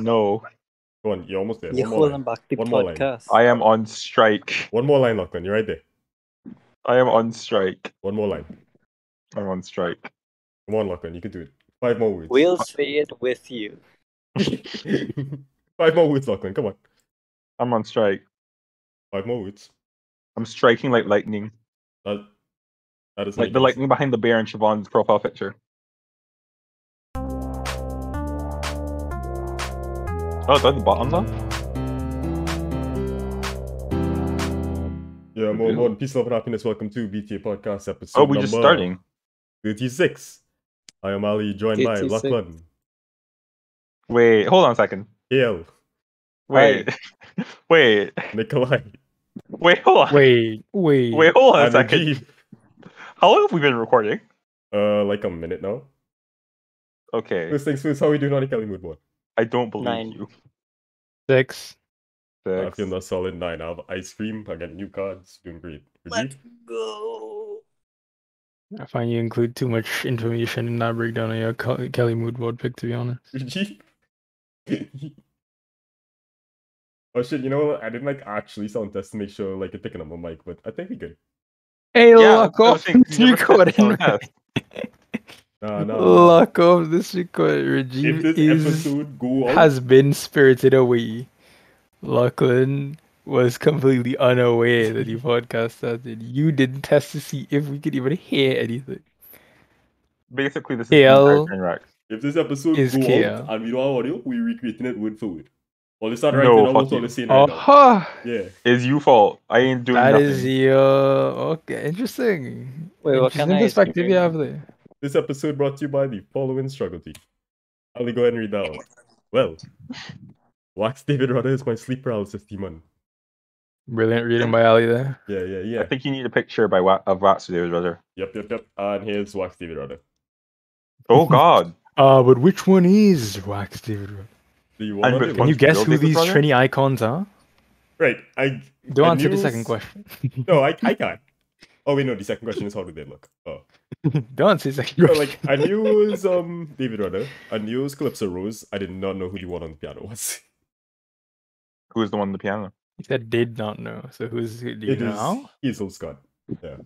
No. Go on, you're almost there. You One more line. holding back the One more line. podcast. I am on strike. One more line, Lachlan. You're right there. I am on strike. One more line. I'm on strike. Come on, Lachlan. You can do it. 5 more words. We'll say it with you. 5 more words, Lachlan. Come on. I'm on strike. 5 more words. I'm striking like lightning. That is Like the lightning behind the bear in Siobhan's profile picture. Oh, is that the bottom though? Yeah, more peace, love, and happiness. Welcome to BTA Podcast episode. Oh, we're just starting. 36. I am Ali, joined by 36. Lachlan. Wait, hold on a second. Hale. Wait. Wait. Nikolai. Wait, hold on. Wait, hold on a And second. Rajiv. How long have we been recording? Like a minute now. Okay. First things first, how are we doing on the Kelly mood board? I don't believe 9. you. 6. I feel a solid 9. I have ice cream. I get new cards. Doing great. Let's go. I find you include too much information in that breakdown of your Kelly mood board pick, to be honest. Rajiv? Oh shit, you know what? I didn't actually sound test to make sure you're picking up my mic, but I think we good. Hey, Yeah, lock I off think this you never said recording. sound No. Lock off this recording. If this Rajiv episode go out, has been spirited away. Lachlan was completely unaware that the podcast started. You didn't test to see if we could even hear anything. Basically, this is KL train wreck. if this episode is go KL. out and we don't have audio, we recreating it word for word. All this start right No, now, fuck what's all you. the same right now. Oh, Yeah. It's you fault. I ain't doing that nothing. is your okay. Interesting. Wait, what kind Interesting of ice perspective cream? you have there. This episode brought to you by the following struggle team. I'll go ahead and read that out. Well, Wax David Rudder is my sleep paralysis demon. Brilliant reading by Ali there. Yeah. I think you need a picture of Rats today, brother. Yep. And here's Wax David Rudder. Oh God. But which one is Wax David? Do you want And to which Can one's you guess real who David these Brother? Trini icons are? Right. Don't I answer the knew- second question. No, I can't. Oh wait, no. The second question is how do they look? Oh. Don't answer the second No, question. I knew it was David Rudder. I knew it was Calypso Rose. I did not know who the one on the piano was. Who's the one on the piano? He said did not know. So who do you It is know? Hazel Scott. Yeah.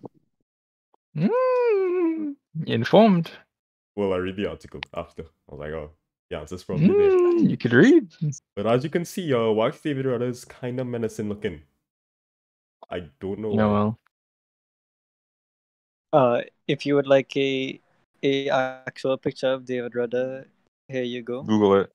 Informed. Well, I read the article after. I was like, oh, the answer's probably there. You could read. But as you can see, Wax David Rudder is kind of menacing looking. I don't know. No, why. well. If you would like a actual picture of David Rudder, here you go. Google it.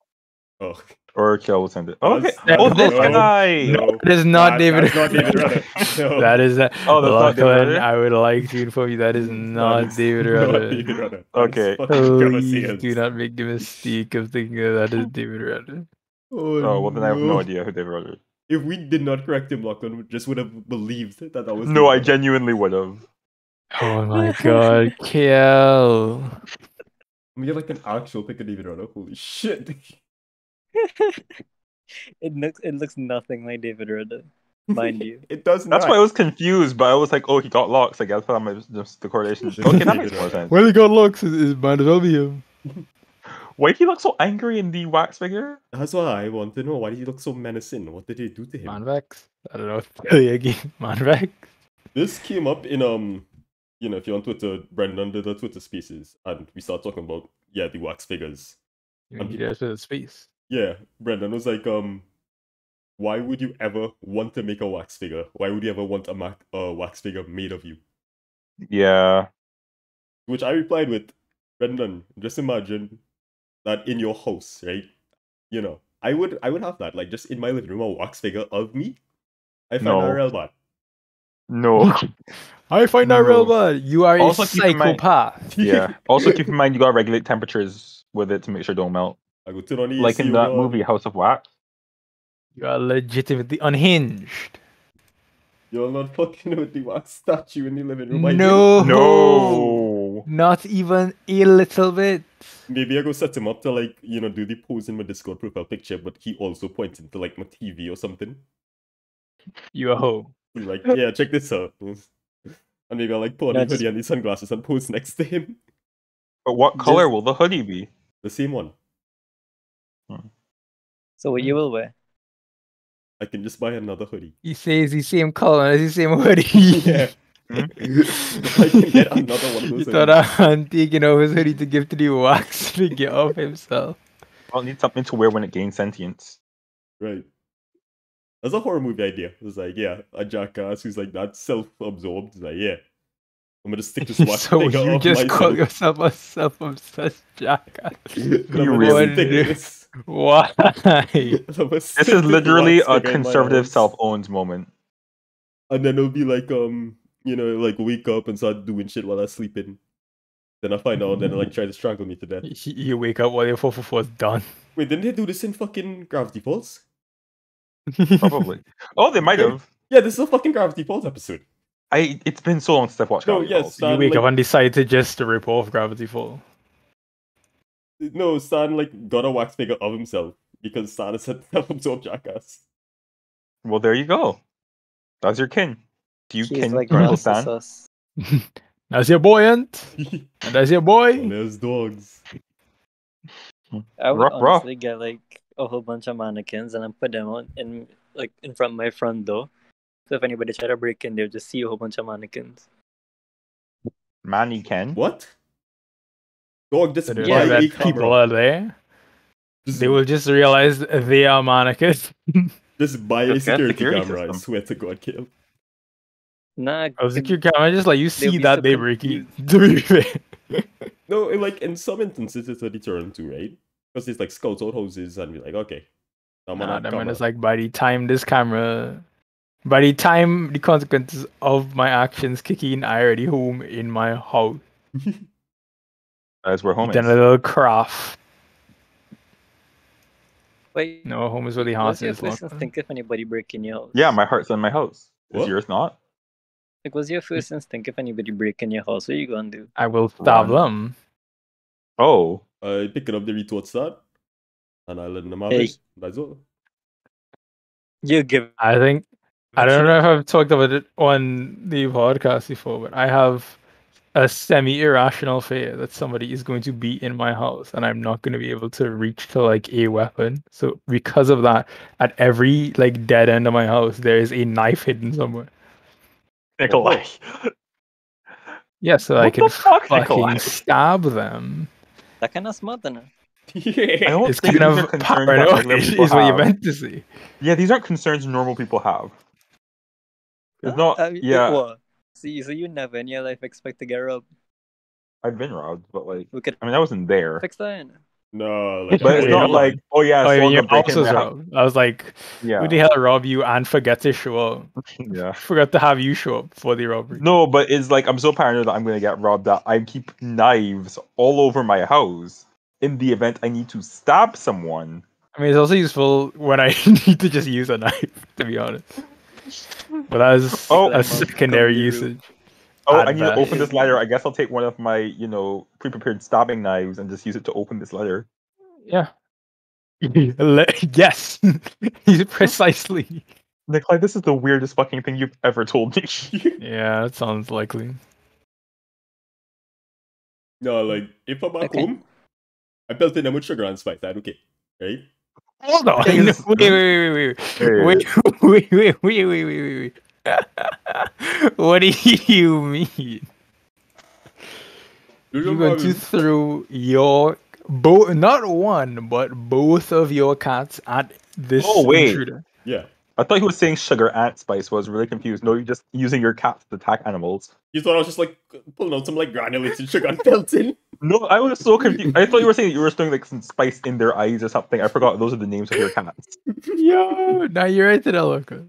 Oh, Or Kel will send it. Oh, okay. That's- Oh, this no, guy. no. That is not David. That's not David Rudder. No. That is that. Oh, that's not David Lachlan, Rudder? I would like to inform you that is not That is David not Rudder. David Rudder. Okay. That's fucking Please Gavasians. do not make the mistake of thinking that is David Rudder. Oh, well, then I have no idea who David Rudder is. If we did not correct him, Lachlan just would have believed that was. No, I David Rudder. genuinely would have. Oh my god, KL. We get an actual pic of David Rudder. Holy shit! It looks nothing like David Rudder, mind you. It does not. That's why I was confused, but I was like, oh, he got locks. I guess that was just the correlation. This Okay, is that David makes more Rudder. sense. Well, he got looks. It might as well be him. Why did he look so angry in the wax figure? That's why I want to know. Why did he look so menacing? What did they do to him? Manvex? I don't know what to tell you again. Manvex? This came up in if you're on Twitter, Brendan did the Twitter Spaces, and we started talking about the wax figures. You need to the space. Yeah, Brendan was like, why would you ever want to make a wax figure? Why would you ever want a wax figure made of you? Yeah. Which I replied with, Brendan, just imagine that in your house, right? I would have that, just in my living room, a wax figure of me. I find No. that real bad. No. I find that real bad. You are Also a keep in mind- psychopath. Yeah. Also, keep in mind you gotta regulate temperatures with it to make sure it don't melt. I go turn on the Like AC, in that movie House of Wax. You are legitimately unhinged. You're not fucking with the wax statue in the living room. I do. No. No. Not even a little bit. Maybe I go set him up to do the pose in my Discord profile picture, but he also pointing to my TV or something. You a hoe. He's like, yeah, check this out. And maybe I'll put on the That's- hoodie and the sunglasses and pose next to him. But what color will the hoodie be? The same one. So what you will wear? I can just buy another hoodie. He says the same color as the same hoodie. Yeah. Hmm? I can get another one of You those thought hoodies. I'm taking off his hoodie to give to the wax to get off himself. I'll need something to wear when it gains sentience. Right. That's a horror movie idea. It's like, yeah, a jackass who's like that self-absorbed. It's like, yeah, I'm gonna stick this wax So figure you up just call myself. yourself a self-obsessed jackass. And I'm You gonna really stick do. this. Why? I'm gonna This stick is literally wax a figure in my conservative house. self-owned moment. And then it'll be like, like wake up and start doing shit while I'm sleeping. Then I find out, and then like try to strangle me to death. You wake up while your 444 is done. Wait, didn't they do this in fucking Gravity Falls? Probably. Oh, they might have. Yeah, this is a fucking Gravity Falls episode. It's been so long since I've watched No, Gravity yes, Falls. Stan, You wake like, up and decide to just rip off Gravity Fall. no, Stan like got a wax figure of himself because Stan is a self-absorbed jackass. Well, there you go. That's your kin. Do you He's kin like Uncle Rasta Stan? sauce. That's your boy, Ant. And that's your And boy. there's dogs. I would Ruh, ruh. honestly get like a whole bunch of mannequins and then put them on in front of my front door. So if anybody try to break in, they'll just see a whole bunch of mannequins. Manny Ken. What? Dog, just So buy Yeah, a that people camera. are there. Just, They will just realize they are mannequins. just buy a Just get security security camera. I system. swear to God, kill. Nah, I was like, your camera just like you see be that so they break in. To be fair. No, like in some instances it's a deterrent too, right? Because it's like scouts out houses and be like, okay, I'm on Nah, that that man camera. is like by the time the consequences of my actions kick in, I already home in my house. That's where home Done a is. little craft. wait. No, home is really What's hard. your first instinct if anybody break in your house? Yeah, my heart's in my house. Is What? yours not? Like, what's your first instinct if anybody break in your house? What you gonna do? I will stab Run. them. Oh. I pick it up the retort start and I let them have Hey. it. That's all. You give. I think I don't know if I've talked about it on the podcast before, but I have a semi-irrational fear that somebody is going to be in my house and I'm not going to be able to reach to like a weapon. So because of that, at every like dead end of my house, there is a knife hidden somewhere. Nikolai. Yeah, so I What can the fuck, Nikolai? fucking stab them. That kind of smart, then. I Yeah. don't It's think kind these are of concerns that paranoid, regular people is what you have. meant to say. Yeah, these aren't concerns normal people have. It's not. Yeah, What? See, so you never in your life expect to get robbed. I've been robbed, but like, We could I mean, I wasn't there. fix that. No, like But it's Wait, not hold like, on. oh yeah, Oh, someone's your gonna break house in was my house. robbed. I was like, Yeah, who the hell rob you and forget to show up? yeah. Forgot to have you show up for the robbery. No, but it's like I'm so paranoid that I'm gonna get robbed that I keep knives all over my house in the event I need to stab someone. I mean, it's also useful when I need to just use a knife, to be honest. But that's Oh. a secondary Come usage. Oh, At I need to best. open this ladder. I guess I'll take one of my, pre-prepared stabbing knives and just use it to open this ladder. Yeah. Yes. Precisely. Nikolai, this is the weirdest fucking thing you've ever told me. Yeah, that sounds likely. no, like if I'm back Okay. home, I built in them with sugar and spice. That's okay, right? Hold on. thing is- Wait. What do you mean? You're going to throw your not one, but both of your cats at this Oh, wait. intruder. Yeah. I thought he was saying sugar ant spice. Was really confused. No, you're just using your cats to attack animals. You thought I was just like pulling out some like granulated sugar and belting? No, I was so confused. I thought you were saying you were throwing like some spice in their eyes or something. I forgot those are the names of your cats. Yo, now you're right to that, Loco.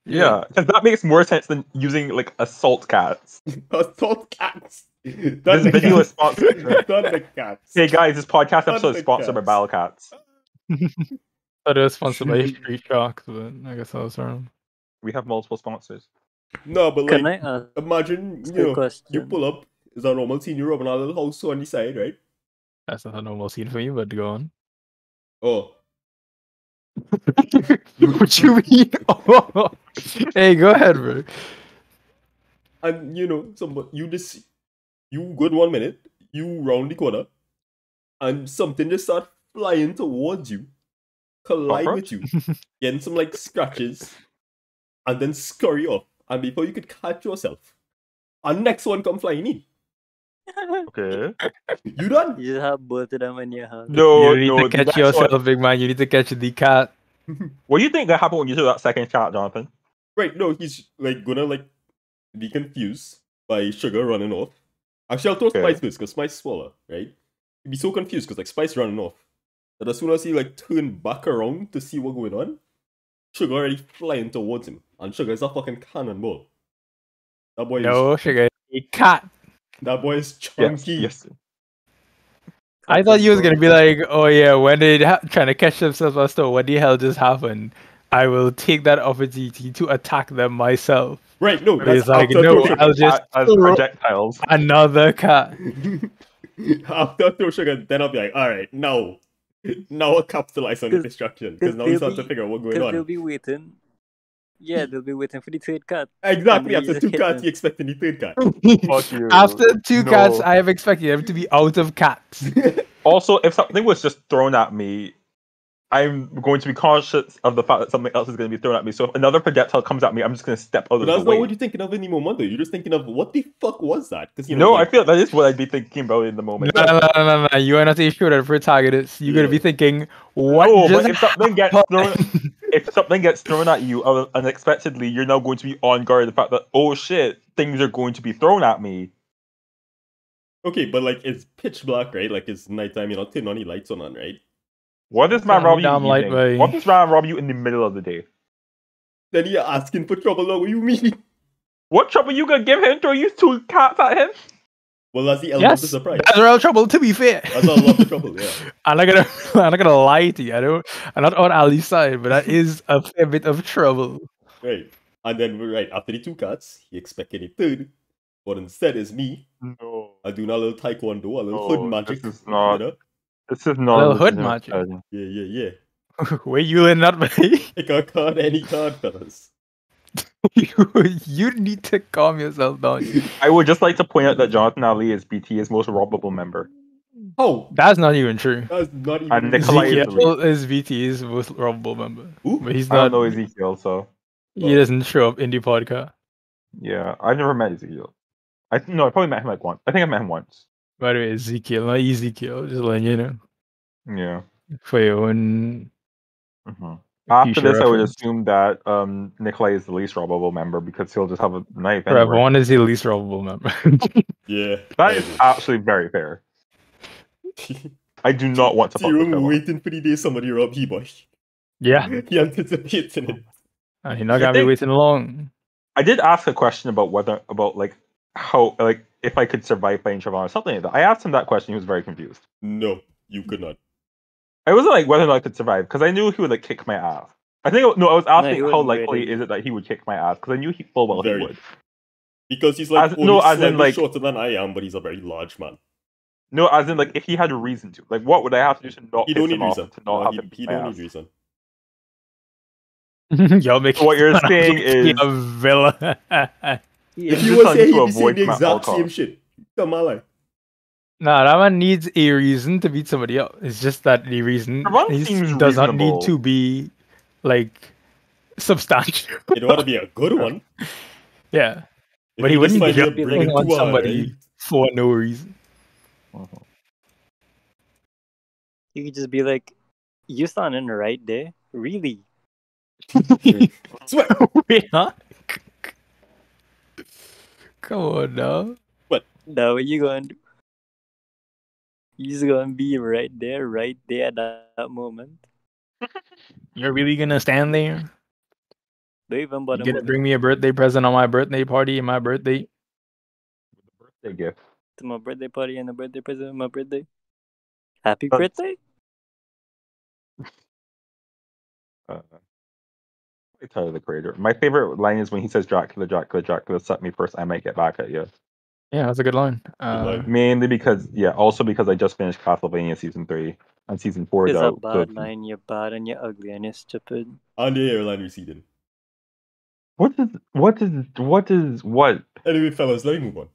Yeah, because that makes more sense than using like assault cats. Assault cats. This video is sponsored. Thundercats. Hey guys, this podcast episode is sponsored by Thundercats. Battle Cats. Thought it was sponsored by Street Sharks, but I guess I was wrong. We have multiple sponsors. No, but Can like, I ask imagine a you know, question? you pull up, it's a normal scene, you're robbing a little house on the side, right? That's not a normal scene for you, but go on. Oh, What you mean? Oh. Hey, go ahead, bro. and you know, you good 1 minute, you round the corner, and something just start flying towards you, collide with you, getting some like scratches, and then scurry off. And before you could catch yourself, our next one come flying in. Okay. You done? You just have both of them in your hand. No, You need no. to the catch next yourself, one- big man. You need to catch the cat. What do you think that happened when you took that second shot, Jonathan? Right, no, he's like gonna like be confused by Sugar running off. Actually, I'll throw Okay. Spice first, because Spice is smaller, right? He'd be so confused because like Spice running off. That as soon as he like turned back around to see what's going on, Sugar already flying towards him. And Sugar is a fucking cannonball. That boy No, is sugar. A cat. that boy is Yes. chunky. Yes. I thought you was gonna be like, oh yeah, when they trying to catch themselves as to what the hell just happened, I will take that opportunity to attack them myself. Right, no, But that's he's like, after no, throw I'll Sugar. just As throw projectiles. another cat. After throw Sugar, then I'll be like, alright, now I'll capitalize on the 'Cause- distraction. Because 'cause now he's they'll have to be- figure out what's going Because they'll on. be waiting. Yeah, they'll be waiting for the third cat. Exactly, and after you two just hit cats, them. you expecting the third cat. Fuck you. After two cats, No. I have expected them to be out of cats. Also, if something was just thrown at me, I'm going to be conscious of the fact that something else is going to be thrown at me. So if another projectile comes at me, I'm just going to step out But of that's the not way. what you're thinking of in the moment, though. You're just thinking of what the fuck was that? Because No, like, I feel that is what I'd be thinking about in the moment. No. You are not a shooter protagonist. You're gonna be Yeah. thinking, what No, just but if something gets happened? thrown, if something gets thrown at you unexpectedly, you're now going to be on guard. The fact that oh shit, things are going to be thrown at me. okay, but like it's pitch black, right? Like it's nighttime. You're not turning any lights on, right? What does man Turn rob you damn light, evening? boy. What does man rob you in the middle of the day? Then you're asking for trouble. Now, what do you mean? What trouble you gonna give him? Throw you two cats at him? Well, that's the element Yes, of surprise. that's real trouble. To be fair, That's a lot of trouble. Yeah. I'm not gonna lie to you. I'm not on Ali's side, but that is a fair bit of trouble. Right. And then right after the two cats, he expected a third, but instead it's me. No, I do a little taekwondo, a little No, hood magic. this is not- You know? this is not Little a hood legitimate magic. strategy. Yeah. Where you in that way? Pick a card, any card, fellas. You need to calm yourself down. I would just like to point out that Jonathan Ali is BTA's most robbable member. Oh, That's not even true. that's not even. And Nikolai is the Ezekiel is VT's most robbable member, Who? but he's I don't not. know Ezekiel, so He doesn't show up in the podcast. yeah, I've never met Ezekiel. I probably met him like once. I think I met him once. By the way, Ezekiel, not Ezekiel. Just letting you know Yeah. for your own. hmm After Future this, I would reference. assume that Nikolai is the least robbable member because he'll just have a knife Bro, anyway. one is the least robbable member. Yeah. That is actually very fair. I do not want to fuck with Tyrone him. waiting for the day somebody rob he boy. Yeah, He anticipating it. and you're not gonna be waiting long. I did ask a question about how if I could survive playing Trevon or something like that. I asked him that question. He was very confused. No, you could not. I wasn't like whether or not I could survive because I knew he would like kick my ass. I was he asking how wouldn't likely really. is it that he would kick my ass because I knew full well Very. he would. Because he's like As- no, only as in, slightly like- shorter than I am, but he's a very large man. No, as in like if he had a reason to. Like what would I have to do to not He piss don't him need off reason. to not No, have he him kick he my don't ass? need reason. Y'all make So what you're saying is a villain. If He's you just would trying say to he'd be avoid saying the him at all exact same costs. shit. Come on, like. Nah, that one needs a reason to beat somebody else. It's just that the reason Trevon seems does not need reasonable. to be like substantial. It ought to be a good one. Yeah, If but he you just wouldn't find just a be bring like it on to somebody right? for no reason. You could just be like, you standing right there? Really? Swear. Wait, huh? Come on now. Now what you gonna do? You just gonna be right there at that moment. You're really gonna stand there? Don't even You bother gonna moving bring me a birthday present on my birthday party and my birthday? Birthday gift. to my birthday party and a birthday present on my birthday. Happy That's- birthday! Tyler the Creator. My favorite line is when he says Dracula set me first, I might get back at you. Yeah, that's a good line. line. Mainly because also because I just finished Castlevania season 3 and season 4 is It's a out. So bad line. You're bad and you're ugly and you're stupid. And the airline receding. what? Anyway, fellas, let me move on.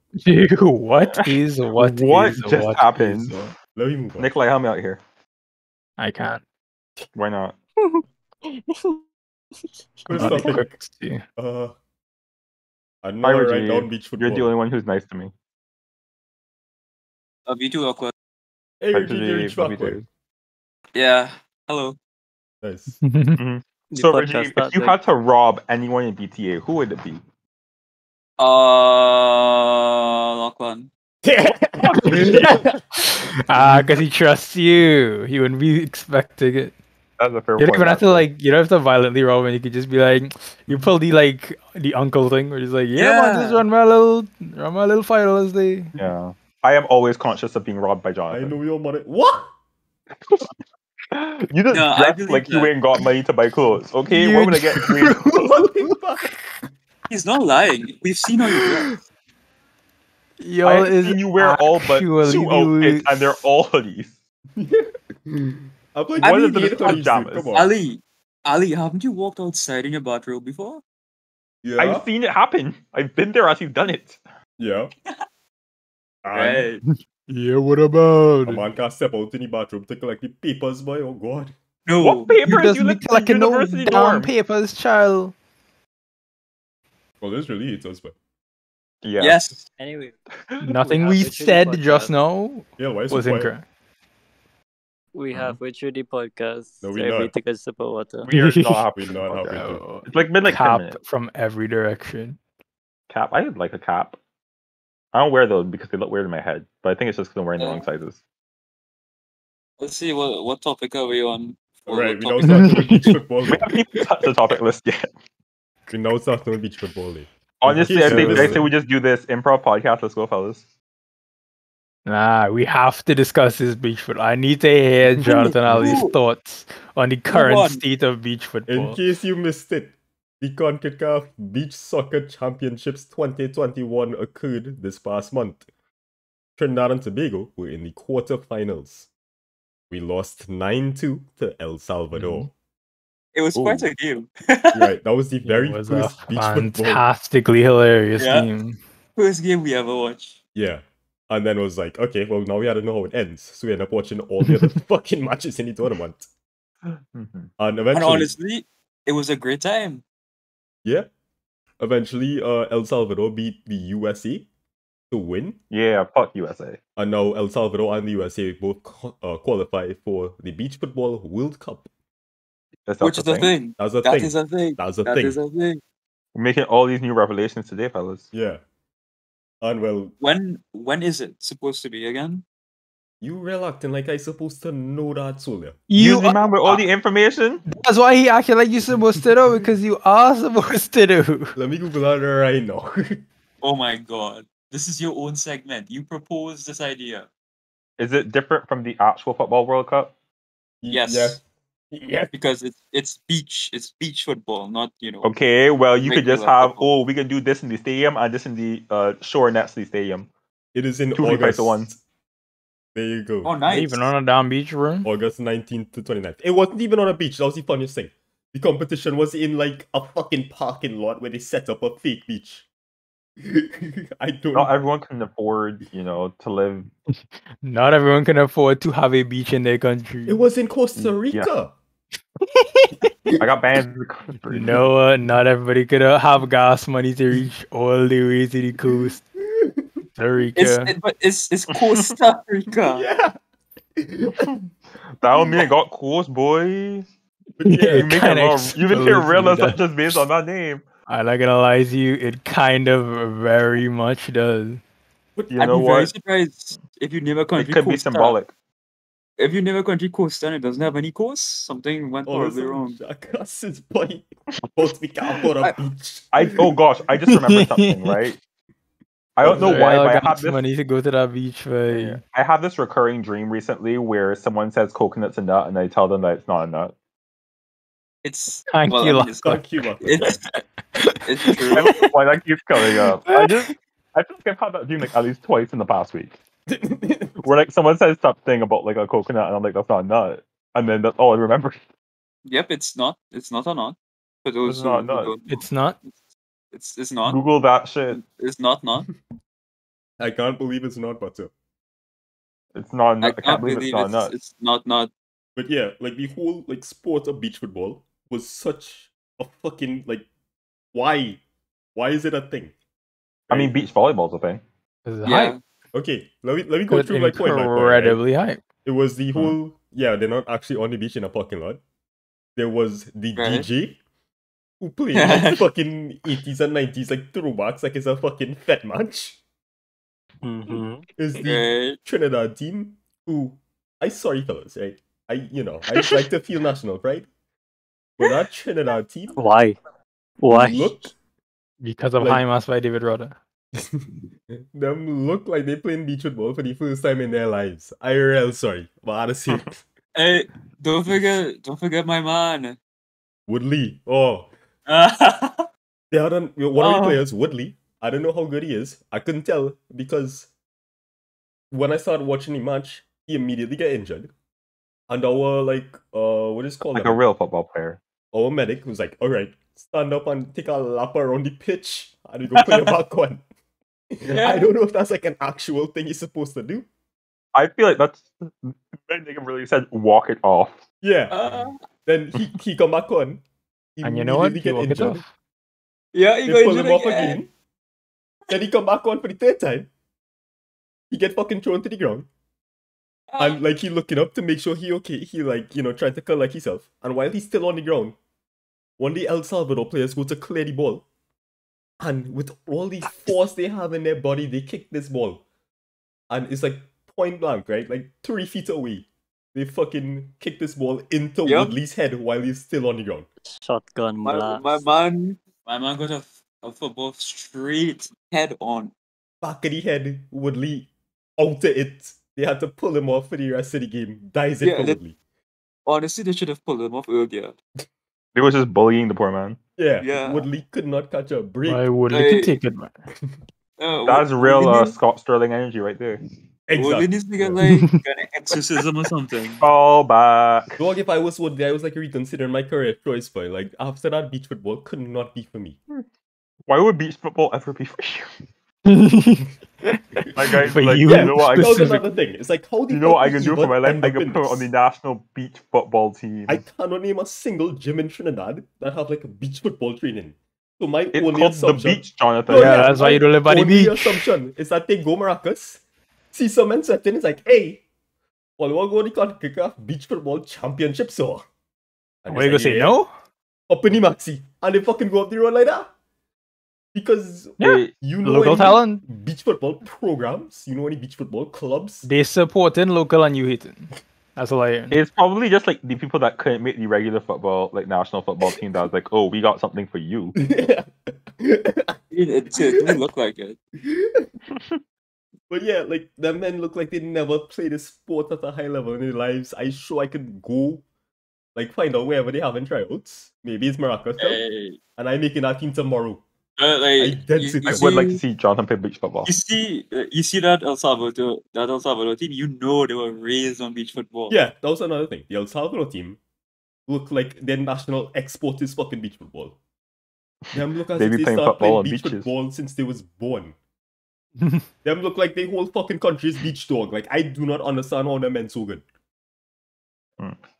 What is what? What is just what happened? is what? Let me move on. Nikolai, help me out here. I can't. Why not? First Not topic. crazy. I'm Hi, not right down Rajiv. beach You're the football. only one who's nice to me. Me too, awkward. Hey, Hi, Rajiv, you reached Rajiv. Love you backward. too. Yeah. Hello. Nice. Mhm. The So, podcast Rajiv, if starts you like- had to rob anyone in BTA, who would it be? Lachlan. Because he trusts you. He wouldn't be expecting it. That's a fair You don't point. even have to actually. you don't have to violently rob, and you could just be like, you pull the uncle thing, where he's like, yeah, man, just Yeah. run my little $5 day. Yeah. I am always conscious of being robbed by I Jonathan. know your money. What? You just No, I dress believe like you that. ain't got money to buy clothes. Okay, You why would I get green clothes? What the fuck? He's not lying. We've seen how you dress. Yo, I have is seen you wear all but actually two outfits, and they're all hoodies. I'm like, I One mean, of them is you- hoodies, dude. pajamas. Come on. Ali, haven't you walked outside in your bathrobe before? Yeah. I've seen it happen. I've been there as he's done it. Yeah. And Right. yeah, what about a man can't step out in the bathroom to collect the papers, boy. Oh, God. No. What papers? just You be live in a collecting no university damn dorm. papers, child? Well, this really is us, but. Yeah. Yes. Anyway, Nothing have we Richard said podcast. just now Yeah, why is was so quiet? incorrect. we have Richard the podcast. No, we Every not. take a sip of water. We are not happy. We're not about halfway that. through. It's like been like 10 Cap minutes. from every direction. Cap. I would like a cap. I don't wear those because they look weird in my head, but I think it's just because I'm wearing the wrong sizes. Let's see what topic are we on? Alright, we now topic- start with beach football. We haven't even touched the topic list yet. We now start with beach football. Honestly, case I think you I missed say it. we just do this improv podcast. Let's go, fellas. Nah, we have to discuss this beach football. I need to hear Jonathan Ali's Who- thoughts on the current won? state of beach In football. case you missed it, the CONCACAF Beach Soccer Championships 2021 occurred this past month. Trinidad and Tobago were in the quarterfinals. We lost 9-2 to El Salvador. It was quite Ooh. a game. Right, that was the It very was a first beach football. fantastically hilarious Yeah. game. First game we ever watched. Yeah. And then it was like, okay, well, now we had to know how it ends. So we ended up watching all the other fucking matches in the tournament. Mhm. And And eventually, honestly, it was a great time. yeah, eventually, El Salvador beat the USA to win. Yeah, fuck USA. And now El Salvador and the USA both qualify for the Beach Football World Cup. That's Which is the thing. That's a That thing. is a thing. That's a That thing. is a thing. We're making all these new revelations today, fellas. Yeah. And well, When is it supposed to be again? you real acting like I supposed to know that, Solia. You the man with all the information? That's why he acted like you're supposed to know, because you are supposed to do. Let me Google that right now. Oh my god. This is your own segment. You proposed this idea. Is it different from the actual football World Cup? Yes. Yeah. Yeah. Because it's beach football, not Okay, well you could just Regular have football. we can do this in the stadium and this in the shore next to the stadium. It is in 2 for the price August. of one. There you go. Oh nice. Even on a damn beach room. August 19th to 29th. It wasn't even on a beach. That was the funniest thing. The competition was in like a fucking parking lot where they set up a fake beach. I don't Not everyone can afford, to live. Not everyone can afford to have a beach in their country. It was in Costa Rica. I got banned. in the country. No, not everybody could have gas money to reach all the way to the coast. Costa Rica. It's Costa Rica. Yeah. That don't mean it got course, boy. But yeah, You make a kinda lot. You make it real exposed me, not just based on that name. I'm not gonna lie to you, it kind of very much does. You I'd know be very what? surprised if you name a It country could be Costa. symbolic. If you name a country Costa and it doesn't have any coast, something went oh, horribly wrong. Jackas's point. Both we can't afford a beach. Oh gosh, I just remembered something, right? I don't know why, Israel but I got have this. money to go to that beach, Yeah. I have this recurring dream recently where someone says coconut's a nut, and I tell them that it's not a nut. It's Thank well, you, I mean, it's, Thank you, Mark. it's I true. don't know why that keeps coming up. I feel like I've had that dream like at least twice in the past week, where like someone says something about like a coconut, and I'm like, that's not a nut, and then that's all I remember. Yep, it's not a knot. For those It's not a who nut. don't know. It's not. It's not. Google that shit. It's not. I can't believe it's not butter. It's not a I nut. I can't believe it's not a nut. it's not. But yeah, like the whole like sport of beach football was such a fucking like why? Why is it a thing? I mean, Right? beach volleyball's a thing. This is Yeah. hype. Okay, let me go It's through like point by point, right? incredibly hype. It was the Hmm. whole they're not actually on the beach in a parking lot. There was the Right. DJ who played like fucking 80s and 90s like throwbacks like it's a fucking fat match. Mm-hmm. Is the Right. Trinidad team who I sorry fellas, right? I like to feel national pride. But that Trinidad team Why? Why? look Because of Like- High Mass by David Rudder. them look like they playing beach football for the first time in their lives. I real sorry, but honestly, Hey, don't forget my man. Woodley. Oh, Ah, they had one of the Oh. players, Woodley. I don't know how good he is. I couldn't tell because when I started watching the match, he immediately got injured. And our what is it called Like now? a real football player. Our medic was like, all right, stand up and take a lap around the pitch and we go play a back one. I don't know if that's like an actual thing he's supposed to do. I feel like that's when they really said walk it off. Yeah. uh, Then he come back on. And you know what? immediately You get walk it injured. off. yeah, you They got pull injured him off again. again. Then he come back on for the third time. He get fucking thrown to the ground. Ah, And like he looking up to make sure he okay. He like, trying to collect himself. And while he's still on the ground, one of the El Salvador players go to clear the ball. And with all the force they have in their body, they kick this ball. And it's like point blank, right? Like 3 feet away. They fucking kick this ball into Yep. Woodley's head while he's still on the ground. Shotgun my blast. man got a football straight head on. Back of the head, Woodley out of it. They had to pull him off for the rest of the game. Dies it Yeah, for that- Woodley. Honestly, they should have pulled him off earlier. They was just bullying the poor man. Yeah, Yeah. Woodley could not catch a break. Why Woodley can Hey. take it, man. That's real Scott Sterling energy right there. Woodley Exactly. needs to get Yeah. like an exorcism or something. Fall back. Dog, if I was Woodley, I was like reconsidering my career choice, but like after that, beach football could not be for me. Why would beach football ever be for you? Like, guys, For like, you, you know what I That was can another thing. It's like how the You know what I fuck can we do for even my life? end I up can in put on the this? national beach football team. I cannot name a single gym in Trinidad that have like a beach football training. So my It's only called the assumption, beach, Jonathan. No, Yeah, that's why my you don't live by the only beach. assumption is that they go Maracas, see some men sweating, it's like, hey, well, we want to go to the CONCACAF Beach Football Championship, so. And What are you it's gonna like, say? yeah, No? Up in the maxi. And they fucking go up the road like that. Because Yeah. you know Local any talent. beach football programs, you know any beach football clubs. They supporting local and you hating. That's all I hear. It's probably just like the people that couldn't make the regular football, like national football team that was like, oh, we got something for you. It certainly looked like it. But yeah, like them men look like they never played a sport at a high level in their lives. I sure I could go, like find out wherever they have in tryouts. Maybe it's Maracas still, Hey, and I'm making that team tomorrow. like dead you, certain. I would like to see Jonathan play beach football. you see that El Salvador team. You know they were raised on beach football. Yeah, that was another thing. The El Salvador team look like their national export is fucking beach football. Them look as They if be they playing start football playing on beach beaches. football since they was born. Them look like the whole fucking country is beach dog. Like I do not understand how them men so good.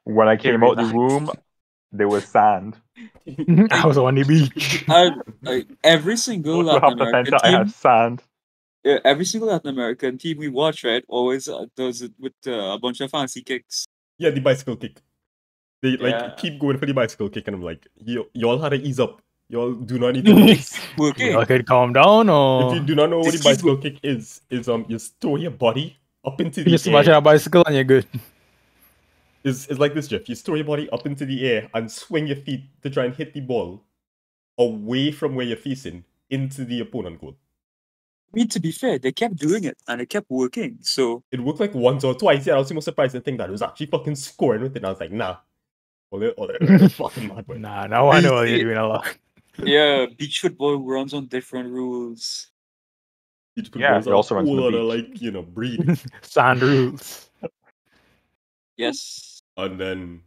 When I came out the relax. womb, there was sand. I was on the beach. And like every single Those who Latin have the American center, I have team, sand. every single Latin American team we watch, right, always does it with a bunch of fancy kicks. Yeah, the bicycle kick. They like Yeah. keep going for the bicycle kick, and I'm like, y'all had to ease up. Y'all do not need to do this. Working. Y'all could calm down If or you do not know what the Just keep bicycle kick is you throw your body up into the just air. imagine a bicycle and you're good. It's like this, Jeff. You throw your body up into the air and swing your feet to try and hit the ball away from where you're facing into the opponent goal. I mean, to be fair, they kept doing it and it kept working. So It worked like once or twice. Yeah, I was the most surprised to think that it was actually fucking scoring with it. And I was like, nah. They're fucking mad, boy. Nah, now I know what you're doing a lot. yeah, beach football runs on different rules. Beach Yeah, football's it a also runs on whole the other, beach. like, breed. Sand rules. Yes. And then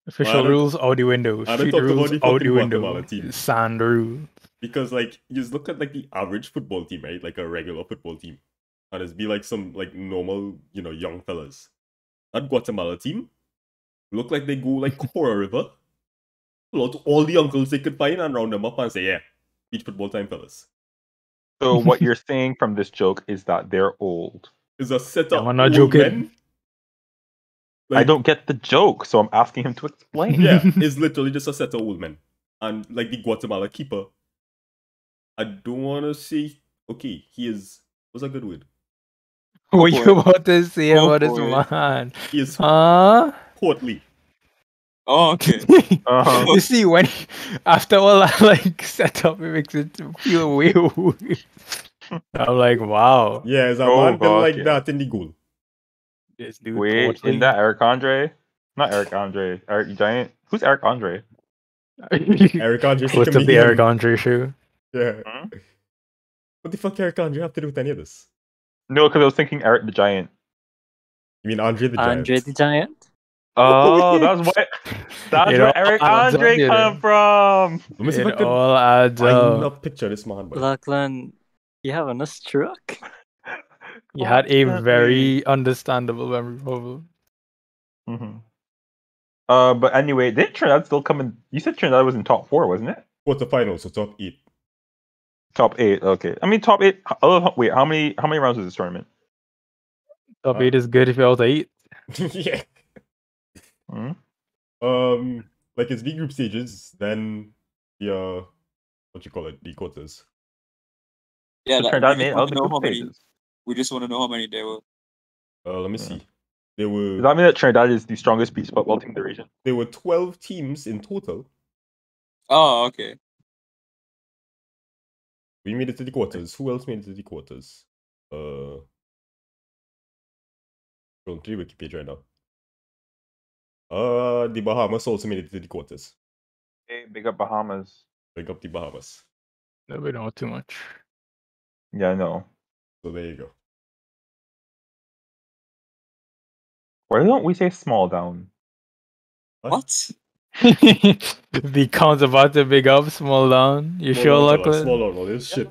Official don't- rules out the window. I don't Street talk about rules the out the fucking window. Guatemala team. Sand rules. because like you just look at like the average football team, right? Like a regular football team. And it's be like some like normal, young fellas. That Guatemala team look like they go like Cora River, pull out all the uncles they could find and round them up and say, yeah, beach football time, fellas. So what you're saying from this joke is that they're old. It's a set Yeah, of we're not old joking. men. I don't get the joke, so I'm asking him to explain. Yeah, it's literally just a set of old men. And like the Guatemala keeper, I don't want to say, okay, he is, what's a good word? What boy. you about to say Oh, about this boy. man? He is Huh? portly. Oh, okay. Uh-huh. You see, when after all that like setup, it makes it feel way weird. I'm like, wow, Yeah, it's a Oh, man built gosh, like yeah. that in the goal. this dude. Wait, portly. is that Eric Andre? Not Eric Andre. Eric Giant. Who's Eric Andre? Eric Andre Host of the Eric Andre show. Yeah. Hmm? What the fuck Eric Andre have to do with any of this? No, because I was thinking Eric the Giant. You mean Andre the Giant? Andre the Giant. Oh, that's what. That's It where all Eric adds up, Andre you come know. from. Let me see if I It could all adds find a up. picture of this man. Boy. Lachlan, you having a stroke? You had a Constantly. very understandable memory problem. Mhm. But anyway, didn't Trinidad still come in? You said Trinidad was in top 4, wasn't it? Quarterfinals, so top 8. Top 8. Okay. I mean, top 8. Wait, how many rounds is this tournament? Top 8 is good if you're out to eat. Yeah. Hmm? Like it's the group stages, then the what you call it, the quarters. Yeah, So that, Trinidad we made just it out want of to the know group how many. stages. We just want to know how many there were. Let me Yeah. see. There were Does that mean that Trinidad is the strongest beach football team in the region? 12 teams in total. Oh, okay. We made it to the quarters. Who else made it to the quarters? Going to the wiki page right now. The Bahamas also made it to the quarters. Hey, big up Bahamas. Big up the Bahamas. No, we don't know too much. Yeah, I know. So there you go. Why don't we say small down? What? The count's about to big up, small down. You sure, Lachlan? Small down, all this shit.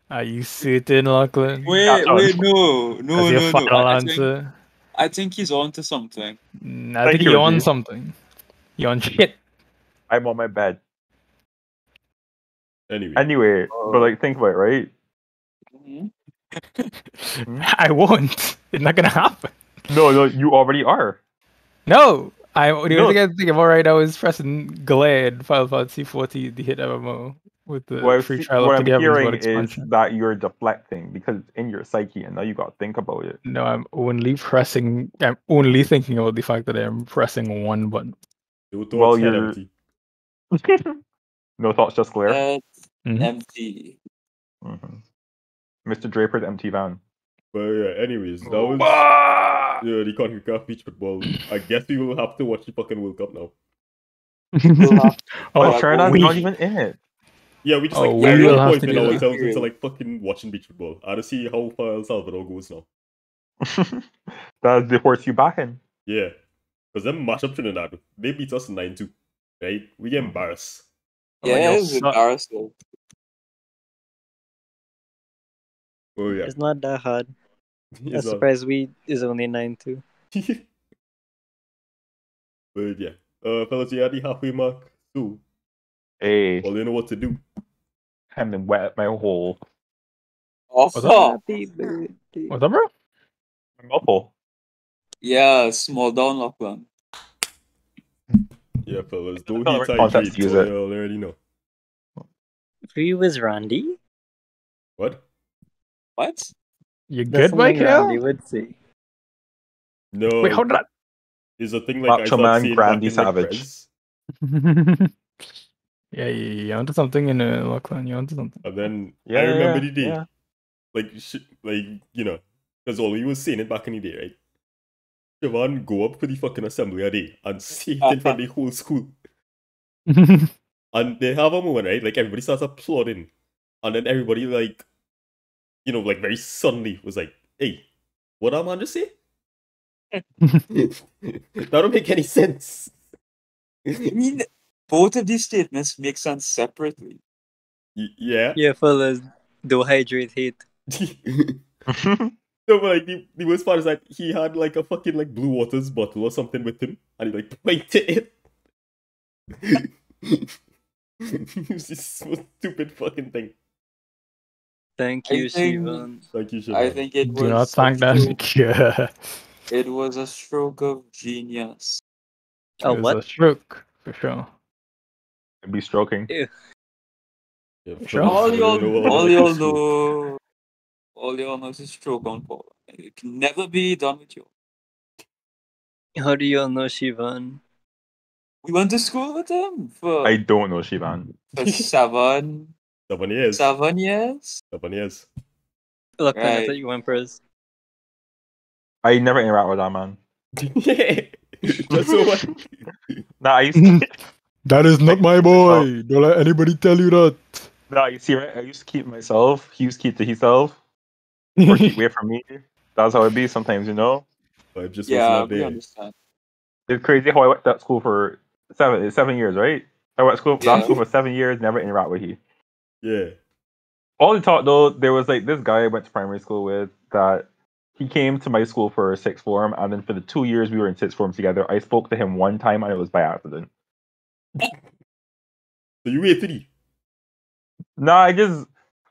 Are you certain, Lachlan? Wait, on. wait, no, That's no, your no, no. final I think answer. I think he's on to something. I Thank think you, you're on Rajiv. something. You're on shit. I'm on my bed. Anyway. Anyway, but like, think about it, right? Mhm. I won't. It's not gonna happen. No, you already are. No. The only No. thing I think about right now is pressing Glad Final Fantasy 40 the hit MMO with the free trial What up to I'm the Heaven's hearing Word is expansion. that you're deflecting because it's in your psyche, and now you got to think about it. No, I'm only thinking about the fact that I'm pressing one button. Your thoughts Well, head you're empty. no thoughts, just glare. That's Mhm. empty. Mm-hmm. Mr. Draper's empty van. But yeah, anyways, that was the CONCACAF beach football. I guess we will have to watch the fucking World Cup now. We'll have But Oh, Trinidad's we- not even in it. Yeah, we just Oh, like we aerial will have to pointing do that. ourselves into like fucking watching beach football. I to see how far El Salvador goes now. That's the horse you backing. Yeah. Because them match up Trinidad. They beat us 9-2. Right? We get embarrassed. Yeah, y'all it's suck. embarrassing. Oh yeah. It's not that hard. I'm It's not- surprised we is only 9-2. But yeah. Fellas, you at the halfway mark. So, Hey, well, you know what to do. I'm in wet my hole. What's up? Oh, Happy birthday. What's up, bro? My mouth hole. yeah, small down Lachlan. Yeah, fellas. Don't Felt heat like hydrate. context to use So it. you already know. For you is Randy? What? What? You That's good, Mike? something Randy would say. No. Wait, hold on. It's a thing like I Macho started Man saying back Grandy in like Savage. Prez. Yeah, you onto something in Lachlan. You onto something. And then Yeah, I remember yeah, the day. yeah. Like, you know, because all we was saying it back in the day, right? Siobhan go up for the fucking assembly a day and say it in front of the whole school. And they have a moment, right? Like, everybody starts applauding. And then everybody, like, you know, like, very suddenly was like, hey, what am I just say? That don't make any sense. I mean, both of these statements make sense separately. Yeah. Yeah, fellas, do hydrate hate. No, No, but like the worst part is that he had like a fucking like Blue Waters bottle or something with him, and he like pointed it. It was this most stupid fucking thing. Thank I you, think- Shivan. Thank you, I Siobhan. think it Do not was thank that. Yeah. it was a stroke of genius. Oh, It was what? a stroke, for sure. It'd be stroking. Ew. Yeah, Sure. fellas, All I don't know how y'all to make this stroke. know. All y'all know is stroke on Paul. It can never be done with you. How do you all know Shivan? We went to school with him for, I don't know Shivan. for 7 7 years. 7 years. 7 years. Lachlan, I Right. thought you went first. I never interact with that man. Just so what? Nah, I used to. That is not my boy. Don't let anybody tell you that. Nah, you see, right? I used to keep myself. He used to keep to himself. Or keep away from me. That's how it be sometimes, you know? I just Yeah, was not we there. understand. It's crazy how I went to that school for 7 years, right? I went to school, Yeah. that school for 7 years, never interact with he. Yeah. All the talk though, there was like this guy I went to primary school with that he came to my school for sixth form, and then for the 2 years we were in sixth form together, I spoke to him one time and it was by accident. So you waited he? Nah, I just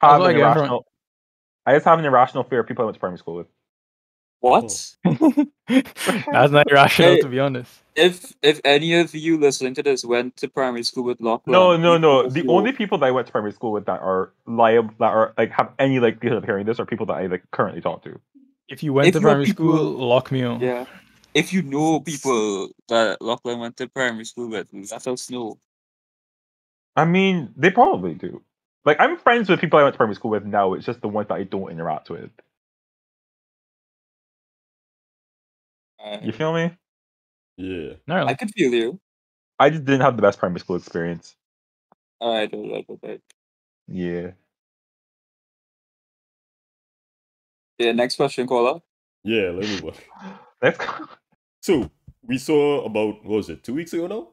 That's have what I an get from irrational. I just have an irrational fear of people I went to primary school with. What? That's not irrational, Hey. to be honest. If any of you listening to this went to primary school with Lachlan, No. you The know- only people that I went to primary school with that are liable, that are like have any likelihood of hearing this, are people that I like currently talk to. If you went If to you're primary people- school, lock me on. Yeah. If you know people that Lachlan went to primary school with, let us know. I mean, they probably do. Like, I'm friends with people I went to primary school with now. It's just the ones that I don't interact with. You feel me? Yeah. No, I like, could feel you. I just didn't have the best primary school experience. Alright. Yeah. Yeah, next question, caller. Yeah, let's move on. Next. go. So we saw about, what was it, 2 weeks ago now?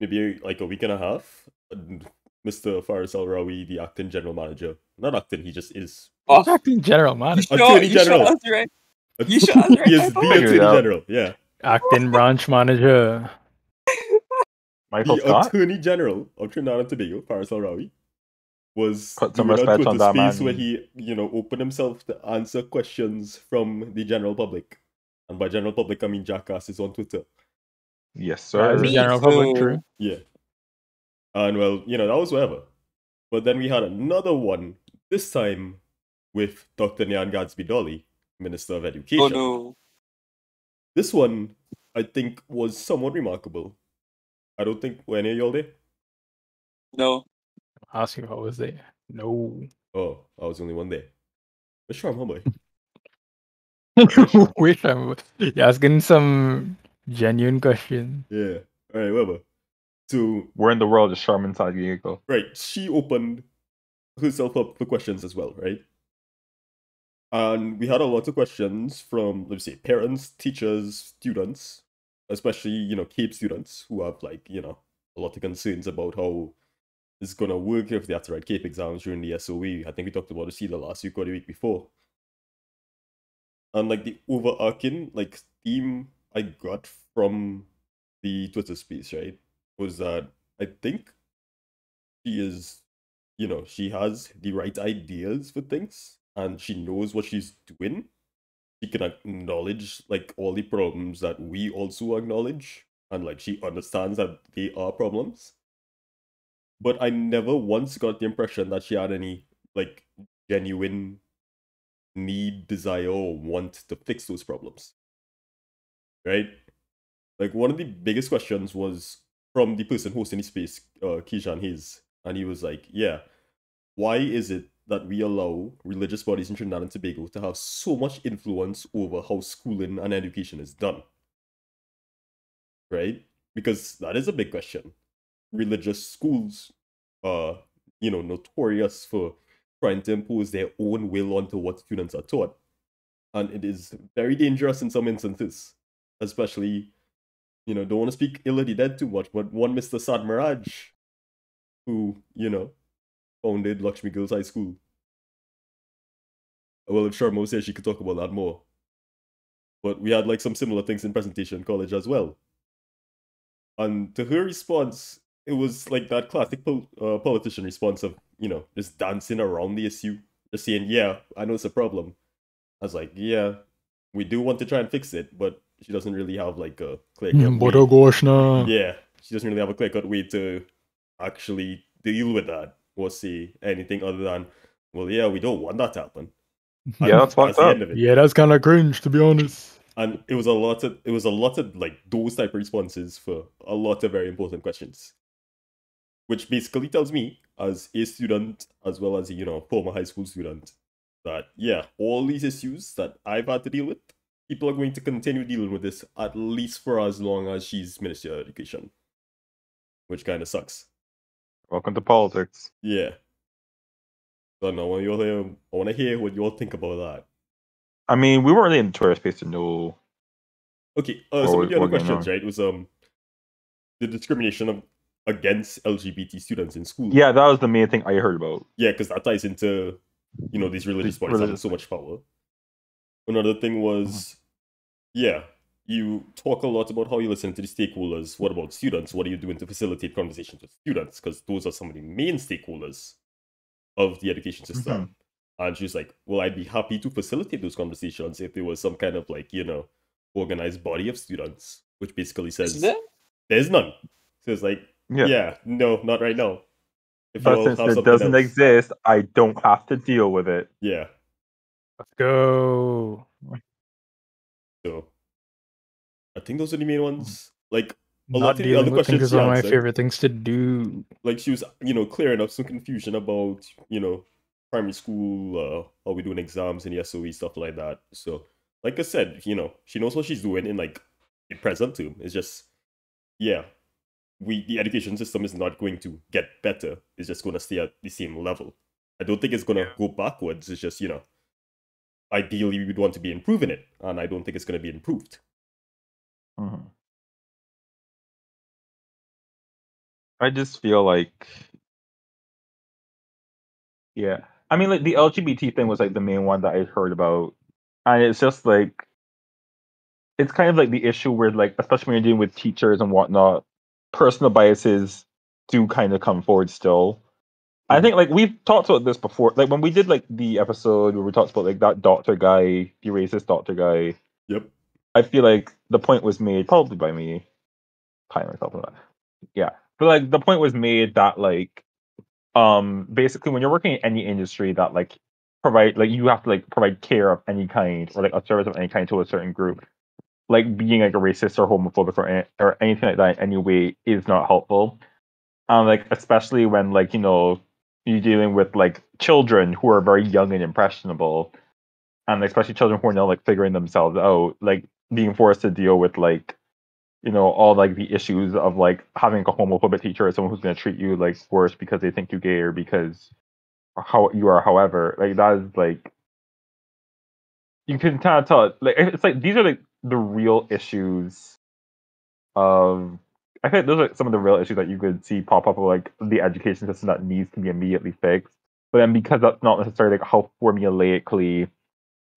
Maybe like a week and a half. Mr. Faris Al Rawi, the acting general manager. Not acting, he just is. Oh, who's acting general you manager? sure, Attorney you sure General. that's right? You sure that's right? He is I the thought- Figure it Attorney out. General, yeah. Acting branch manager. Michael The Scott? Attorney General of Trinidad and Tobago, Faris Al Rawi, was Put some doing a respect on Twitter that space man. where he, opened himself to answer questions from the general public. And by general public, I mean jackasses on Twitter. Yes, That is sir. the general public, So- true. Yeah. And well, that was whatever. But then we had another one, this time with Dr. Nyan Gadsby Dolly, Minister of Education. Oh no. This one, I think, was somewhat remarkable. I don't think were any of y'all there? No. Ask you if I was there. No. Oh, I was the only one there. Let's try homeboy. Wish I'm You're asking some genuine questions. Yeah. Alright, whatever. So, We're in the world of Charmin San Diego. right, she opened herself up for questions as well, right? And we had a lot of questions from, let's say, parents, teachers, students, especially, CAPE students who have, like, a lot of concerns about how it's going to work if they have to write CAPE exams during the SOE. I think we talked about this either last week or the week before. And, like, the overarching, like, theme I got from the Twitter space, right, was that I think she is, she has the right ideas for things and she knows what she's doing. She can acknowledge like all the problems that we also acknowledge, and like she understands that they are problems. But I never once got the impression that she had any like genuine need, desire, or want to fix those problems. Right? Like one of the biggest questions was from the person hosting the space, Keishan Hayes, and he was like, yeah, why is it that we allow religious bodies in Trinidad and Tobago to have so much influence over how schooling and education is done? Right? Because that is a big question. Religious schools are, notorious for trying to impose their own will onto what students are taught. And it is very dangerous in some instances, especially, don't want to speak ill of the dead too much, but one Mr. Sad Mirage, who, founded Lakshmi Girls High School. Well, if Sharma says she could talk about that more. but we had like some similar things in presentation college as well. And to her response, it was like that classic politician response of, just dancing around the issue, just saying, yeah, I know it's a problem. I was like, yeah, we do want to try and fix it, but she doesn't really have like a clear-cut But way. oh gosh, no. Yeah, she doesn't really have a clear-cut way to actually deal with that or say anything other than, well, yeah, we don't want that to happen. And Yeah, that's fucked the up. end of it. Yeah, that's kind of cringe, to be honest. And it was a lot of like those type of responses for a lot of very important questions. Which basically tells me, as a student, as well as a former high school student, that yeah, all these issues that I've had to deal with, people are going to continue dealing with this at least for as long as she's Minister of Education. Which kind of sucks. Welcome to politics. Yeah. So now when you're here, I want to hear what you all think about that. I mean, we weren't really in the Twitter space to know. Okay, What some was- of the other what going questions, on? right, was the discrimination against LGBT students in school. Yeah, that was the main thing I heard about. Yeah, because that ties into, these religious bodies having so much power. Another thing was, yeah, you talk a lot about how you listen to the stakeholders. What about students? What are you doing to facilitate conversations with students? Because those are some of the main stakeholders of the education system. And she's like, well, I'd be happy to facilitate those conversations if there was some kind of like, organized body of students, which basically says there's none. So it's like, yeah, no, not right now. If you But all since have it something doesn't else. exist, I don't have to deal with it. Yeah. Let's go. So I think those are the main ones. Like a lot Not of the dealing other with things questions is she one of my answered, favorite things to do. like she was, clearing up some confusion about, primary school, how we doing exams and the SOE stuff like that. So, like I said, she knows what she's doing in like the present term. It's just, yeah, the education system is not going to get better. It's just going to stay at the same level. I don't think it's going to go backwards. It's just, ideally we would want to be improving it, and I don't think it's going to be improved. I just feel like, yeah. I mean, like the LGBT thing was like the main one that I heard about, and it's just like, it's kind of like the issue where like, especially when you're dealing with teachers and whatnot, personal biases do kind of come forward still. I think like we've talked about this before, like when we did like the episode where we talked about like that doctor guy, the racist doctor guy. Yep. I feel like the point was made probably by me, tying myself on that. Yeah, but like the point was made that like, basically when you're working in any industry that like provide like you have to like provide care of any kind or like a service of any kind to a certain group, like being like a racist or homophobic or anything like that in any way is not helpful. Like especially when like you're dealing with like children who are very young and impressionable, and especially children who are now like figuring themselves out, like being forced to deal with like all like the issues of like having a homophobic teacher or someone who's going to treat you like worse because they think you're gay or because how you are, however, like that is like you can kind of tell like it's like these are like the real issues of I think those are some of the real issues that you could see pop up of like the education system that needs to be immediately fixed. But then because that's not necessarily like how formulaically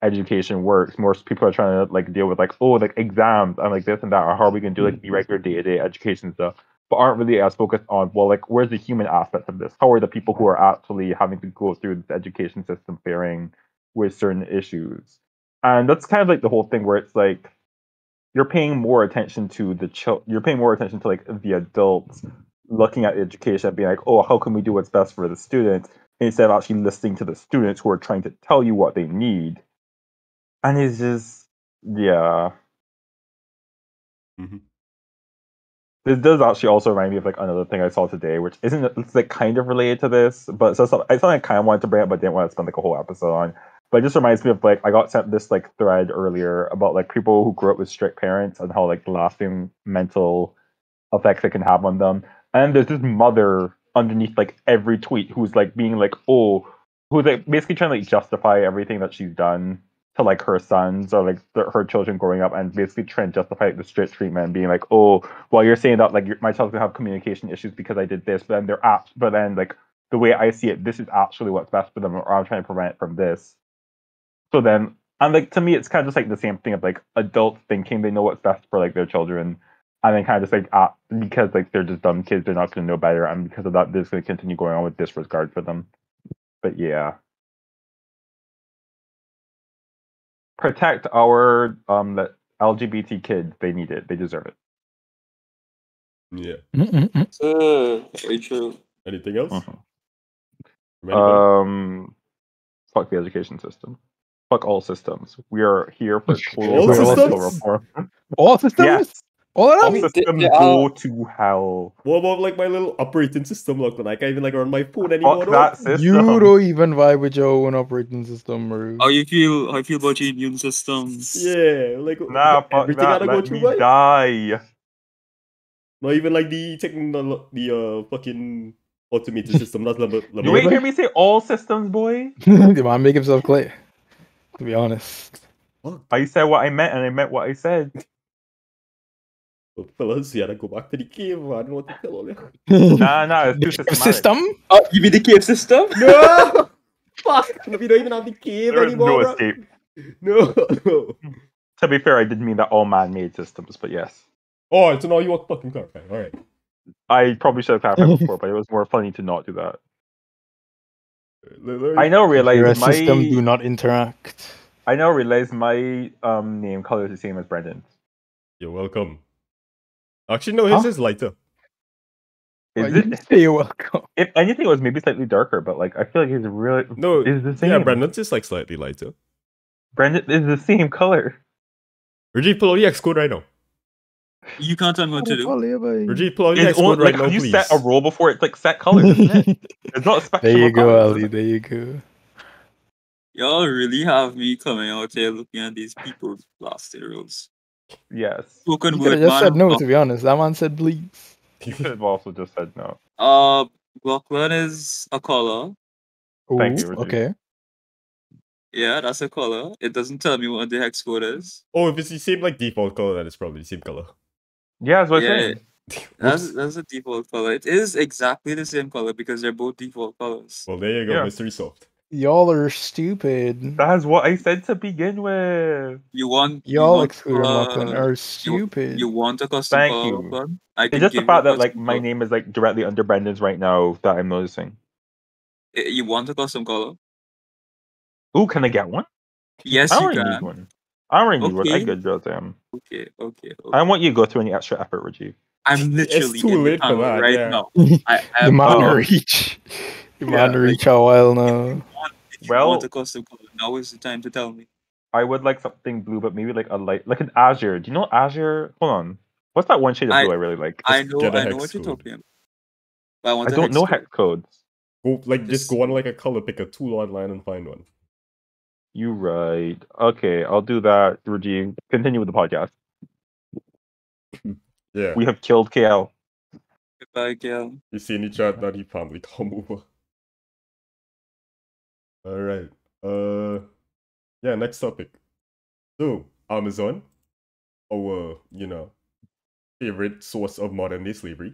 education works, most people are trying to like deal with like like exams and like this and that, or how are we gonna do like the regular day-to-day education stuff, but aren't really as focused on well like where's the human aspect of this? How are the people who are actually having to go through this education system faring with certain issues? And that's kind of like the whole thing where it's like you're paying more attention to you're paying more attention to like the adults looking at education and being like, oh, how can we do what's best for the students, instead of actually listening to the students who are trying to tell you what they need. And it's just, yeah. This does actually also remind me of like another thing I saw today, which isn't it's like kind of related to this, but it's something I kind of wanted to bring up, but didn't want to spend like a whole episode on. But it just reminds me of like I got sent this like thread earlier about like people who grew up with strict parents and how like lasting mental effects it can have on them. And there's this mother underneath like every tweet who's like being like, oh, who's like basically trying to like justify everything that she's done to like her sons or like her children growing up, and basically trying to justify the strict treatment and being like, oh, well, you're saying that like my child's gonna have communication issues because I did this, but then but then like the way I see it, this is actually what's best for them, or I'm trying to prevent it from this. So then And like to me, it's kind of just like the same thing of like adults thinking they know what's best for like their children, and then kind of just like because like they're just dumb kids, they're not going to know better, and because of that, they're just going to continue going on with disregard for them. But yeah, protect our the LGBT kids. They need it. They deserve it. Yeah. Very true. Anything else? Mhm. From anybody? Fuck the education system. Fuck all systems. We are here for total All fundamental systems? reform. All systems? Yes, All of all them? systems they go are- to hell. What about like my little operating system, Lachlan? I can't even like run my phone anymore. Fuck that though. system. You don't even vibe with your own operating system, bro. How you feel about your immune system? Yeah, like Nah, fuck everything that. gotta go Let through me my. die. Not even like the fucking automated system. That's level. You ain't hear me say all systems, boy. The man make himself clear. To be honest. I said what I meant, and I meant what I said. Well, fellas, you gotta go back to the cave. I don't know what to tell all you. Nah, it's too The systematic. system? Oh, you mean the cave system? No! Fuck! We don't even have the cave There is anymore. no bro. escape. No. To be fair, I didn't mean that all man-made systems, but yes. Oh, so now you want to fucking clarify. Alright. I probably should have clarified before, but it was more funny to not do that. I now Your realize system do my not interact. name color is the same as Brendan's. You're welcome. Actually, no, his Huh? is lighter. Is Well, you it? say you're welcome. If anything, it was maybe slightly darker, but like I feel like it's really No, it's the same. yeah, Brandon's is like slightly lighter. Brendan is the same color. Rajiv, pull out the X code right now. You can't tell me what to do. Rajiv, pull out the It's X code only, right like now, how you please. set a roll before it's like set colors, isn't it? It's not a spectrum There you of go, colors, Ali. is it? There you go. Y'all really have me coming out here looking at these people's plastic rules. Yes. Spoken You could word have just man. said no, to be honest. That man said please. You could have also just said no. Lachlan is a color. Thank you, Ooh, Rajiv. okay. Yeah, that's a color. It doesn't tell me what the hex code is. Oh, if it's the same like default color, then it's probably the same color. Yeah, that's what Yeah, I'm saying. Whoops. that's a default color. It is exactly the same color because they're both default colors. Well, there you go, Yeah. mystery solved. Y'all are stupid. That's what I said to begin with. Y'all excluding Lachlan are you, stupid. you want a custom Thank color, you. Lachlan? I It's can just the give you a fact that like custom my color. name is like directly under Brendan's right now that I'm noticing. You want a custom color? Ooh, can I get one? Yes, I you don't really need can. one. I don't really need one. I Okay. good as I am. Okay. I don't want you to go through any extra effort, Rajiv. I'm literally too in the late for panel that, right yeah. now. I The am man Oh. reach. The Yeah, man like- reach a while now. If you want Well- a custom color, now is the time to tell me. I would like something blue, but maybe like a light, like an azure. Do you know azure? Hold on. What's that one shade of blue I really like? I Just know get a I know hex what you're code. talking about. But I want I a don't hex know code. hex codes. Go just Just- go on like a color picker tool online and find one. You right. Okay, I'll do that, Rajiv. Continue with the podcast. Yeah. We have killed KL. Goodbye, Gal. You see in the chat that he family come over. Alright. Yeah, next topic. So, Amazon, our, favorite source of modern day slavery.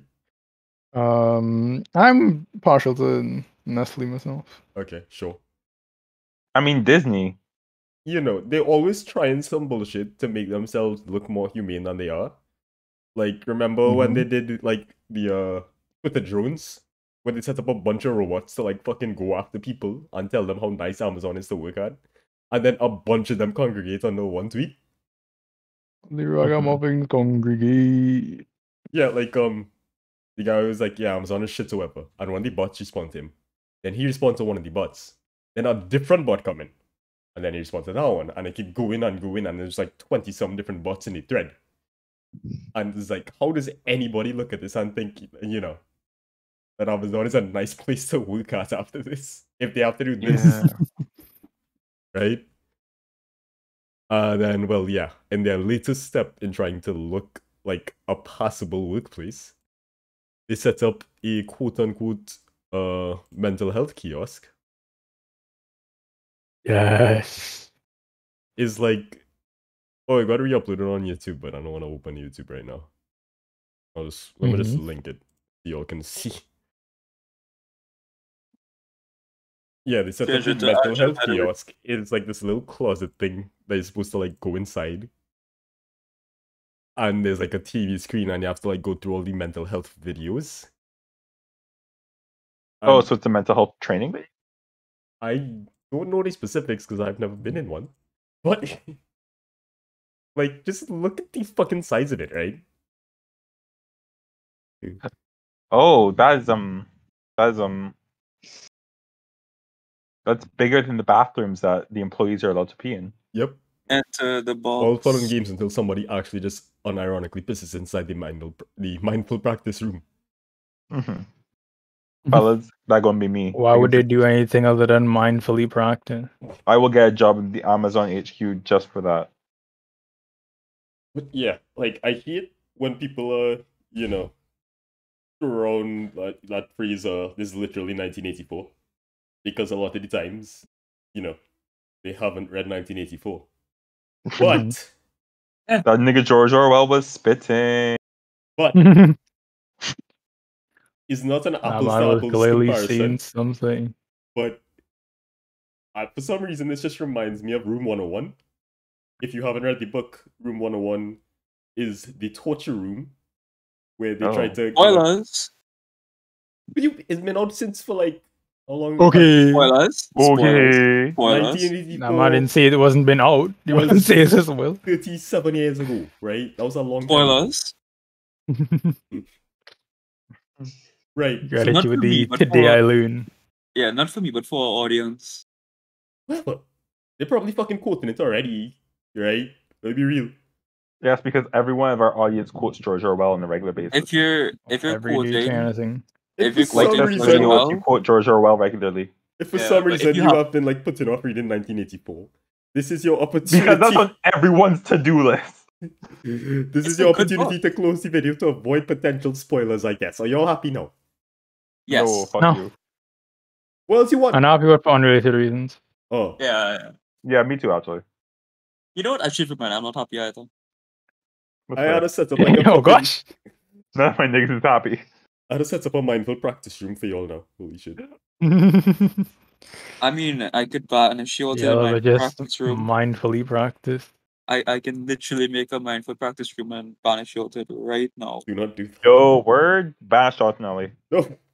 I'm partial to Nestle myself. Okay, sure. I mean Disney. They're always trying some bullshit to make themselves look more humane than they are. Like, remember when they did, like, with the drones? When they set up a bunch of robots to, like, fucking go after people and tell them how nice Amazon is to work at? And then a bunch of them congregate under one tweet? The ragamuffin congregate. Yeah, like, the guy was like, yeah, Amazon is shit whoever. And one of the bots respond to him. Then he responds to one of the bots. Then a different bot come in. And then he responds to that one. And they keep going and going. And there's like 20-some different bots in the thread. And it's like, how does anybody look at this and think, that Amazon is a nice place to work at after this? If they have to do this. Yeah. Right? Then, well, yeah. In their latest step in trying to look like a passable workplace, they set up a quote-unquote mental health kiosk. Yes. Is like, oh, I gotta re-upload it on YouTube, but I don't want to open YouTube right now. Let me just link it so y'all can see. Yeah, they set up Change the it to mental actual health medical. kiosk. It's like this little closet thing that is supposed to like go inside. And there's like a TV screen and you have to like go through all the mental health videos. Oh, And so it's a mental health training thing? I don't know the specifics because I've never been in one. But like just look at the fucking size of it, right? Oh, that's that's bigger than the bathrooms that the employees are allowed to pee in. Yep. Enter the All fun and box. games until somebody actually just unironically pisses inside the mindful practice room. Mm-hmm. Fellas, that gonna be me. Why would they do anything other than mindfully practice? I will get a job in the Amazon HQ just for that. But yeah, like I hate when people are, around that phrase, this is literally 1984. Because a lot of the times, they haven't read 1984. But That nigga George Orwell was spitting. it's not an That apples man to was apples clearly comparison. seeing something. But for some reason, this just reminds me of Room 101. If you haven't read the book, Room 101 is the torture room where they try to. Spoilers. It's been out since for like how long? Okay. Spoilers. Okay. Spoilers. 1984. Nah, man didn't say it wasn't been out. You Was- didn't say it as well. 37 years ago, right? That was a long time ago. Spoilers. Right. Got So it not you with for me, the but today for- I learn. Yeah, not for me, but for our audience. Well, they're probably fucking quoting it already, right? Let's be real. Yes, because every one of our audience quotes George Orwell on a regular basis. If you're Every day quoting, kind of thing. if If you're for like some this quoting reason, video, Orwell, you quote George Orwell regularly. if for Yeah, some but reason if you you have- have been like putting off reading 1984, this is your opportunity. Because that's on everyone's to-do list. This It's is your a good opportunity to close the video to avoid potential spoilers, I guess. Are you all happy now? yes. No, fuck No. you. What else you want? I'm happy with for unrelated reasons. Oh, Yeah. Yeah, me too, actually. You know what? I should man. I'm not happy either. That's I had fair. to set up like a Oh fucking, gosh. None of my niggas is happy. I had to set up a mindful practice room for y'all now. Holy shit. I mean, I could banish you Yeah, to but my just practice room. mindfully practice. I can literally make a mindful practice room and banish you to it right now. Do not do that. Yo, word, bash Nelly.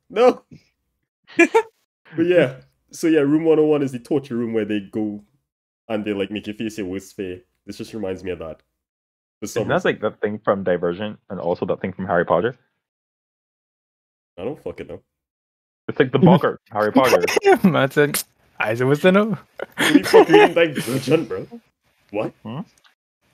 No. But yeah. So yeah, room 101 is the torture room where they go and they like make you face your worst fear. This just reminds me of that. For some Isn't that reason. like that thing from Divergent and also that thing from Harry Potter? I don't fucking know. It's like the Bogger, Harry Potter. Man said, I supposed to know. Who the fuck reading Divergent, bro? What?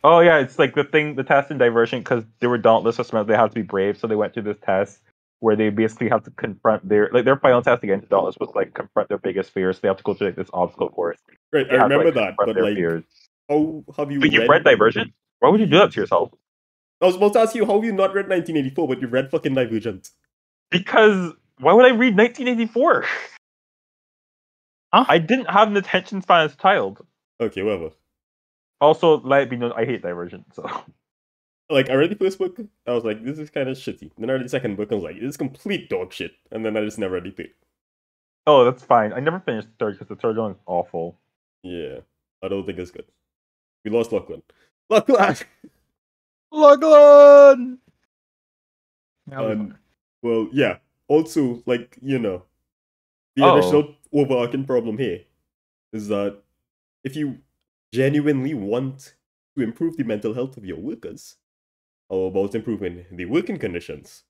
Oh yeah, it's like the test in Divergent because they were dauntless, so they had to be brave, so they went through this test where they basically have to confront their final test against dauntless was like confront their biggest fears. So they have to go through like this obstacle course. Right, They I have to, remember like, that, confront but their like, fears. how have you But you've read Divergent? Why would you do that to yourself? I was about to ask you, how have you not read 1984, but you've read fucking Divergent? Because why would I read 1984? Huh? I didn't have an attention span as a child. Okay, whatever. Also, let it be known, I hate Divergent, so... Like, I read the first book, I was like, this is kind of shitty. Then I read the second book, I was like, this is complete dog shit. And then I just never read the third. Oh, that's fine. I never finished the third because the third one is awful. Yeah, I don't think it's good. We lost Lachlan. Lachlan! Lachlan! Well, yeah. Also, like, the Oh. additional overarching problem here is that if you genuinely want to improve the mental health of your workers, how about improving the working conditions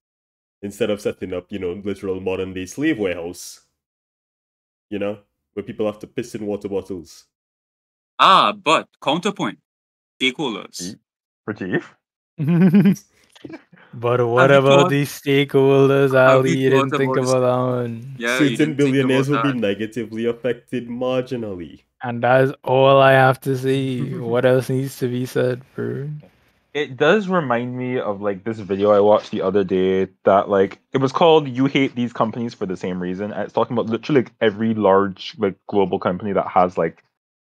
instead of setting up, literal modern day slave warehouse, where people have to piss in water bottles. But counterpoint. Stakeholders. Rajiv? But what Have you about thought- the stakeholders, have Ali? you You didn't thought think about about that one. Yeah, you Certain didn't think billionaires will about be that. negatively affected marginally. And that's all I have to say. What else needs to be said, bro? It does remind me of like this video I watched the other day that like it was called "You Hate These Companies for the Same Reason," and it's talking about literally like every large like global company that has like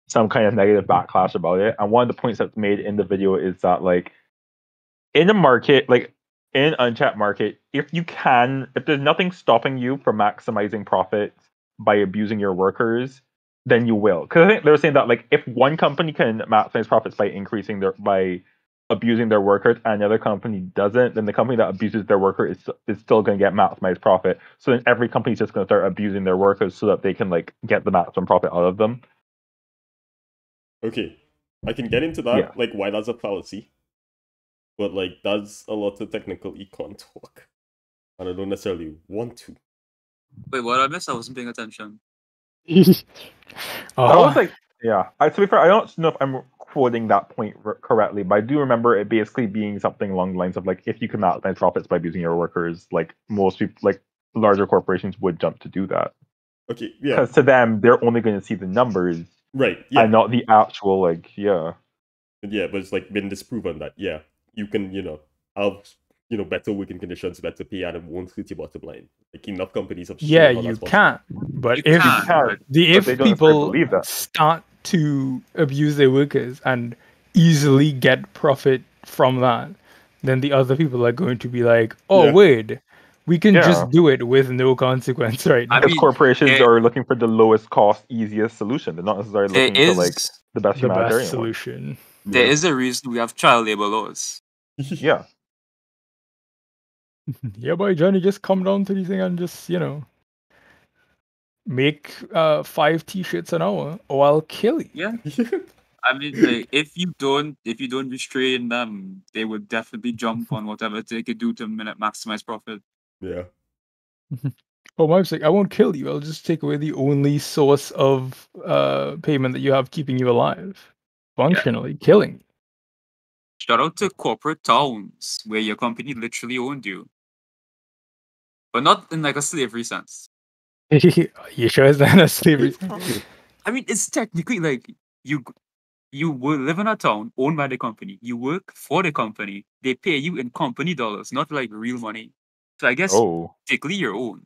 some kind of negative backlash about it. And one of the points that's made in the video is that like in a market, like in an untapped market, if there's nothing stopping you from maximizing profits by abusing your workers, then you will. Because I think they were saying that like if one company can maximize profits by abusing their workers and another company doesn't, then the company that abuses their worker is still going to get maximized profit. So then every company's just going to start abusing their workers so that they can like get the maximum profit out of them. Okay, I can get into that, Yeah. like why that's a fallacy, but like that's a lot of technical econ talk, and I don't necessarily want to. Wait, what I missed? I wasn't paying attention. That was like, yeah. To be fair, I don't know if I'm quoting that point correctly, but I do remember it basically being something along the lines of like, if you can maximize profits by abusing your workers, like most people, like larger corporations would jump to do that. Okay, yeah, Because to them, they're only going to see the numbers right, yeah, and not the actual like, yeah. yeah, but it's like been disproven that yeah, you can have better working conditions, better pay, and it won't hurt your bottom line. Like enough companies have shown Yeah, how you that's possible. can. But You if can, but if they don't necessarily people believe that. start to abuse their workers and easily get profit from that, then the other people are going to be like, "Oh, Yeah. wait, we can Yeah. just do it with no consequence right now." I Because mean, corporations there- are looking for the lowest cost, easiest solution. They're not necessarily there looking for like is the best the best humanitarian one. solution. there is a reason we have child labor laws. Yeah. Yeah, boy, Johnny, just come down to this thing and just make 5 t-shirts an hour, or I'll kill you. Yeah, I mean, like, if you don't restrain them, they would definitely jump on whatever they could do to maximize profit. Yeah. Oh, my mistake. I won't kill you. I'll just take away the only source of payment that you have keeping you alive. Functionally killing. Shout out to corporate towns where your company literally owned you, but not in like a slavery sense. You sure it's not a slavery? I mean, it's technically like you will live in a town owned by the company. You work for the company. They pay you in company dollars, not like real money. So I guess Oh. technically you're owned.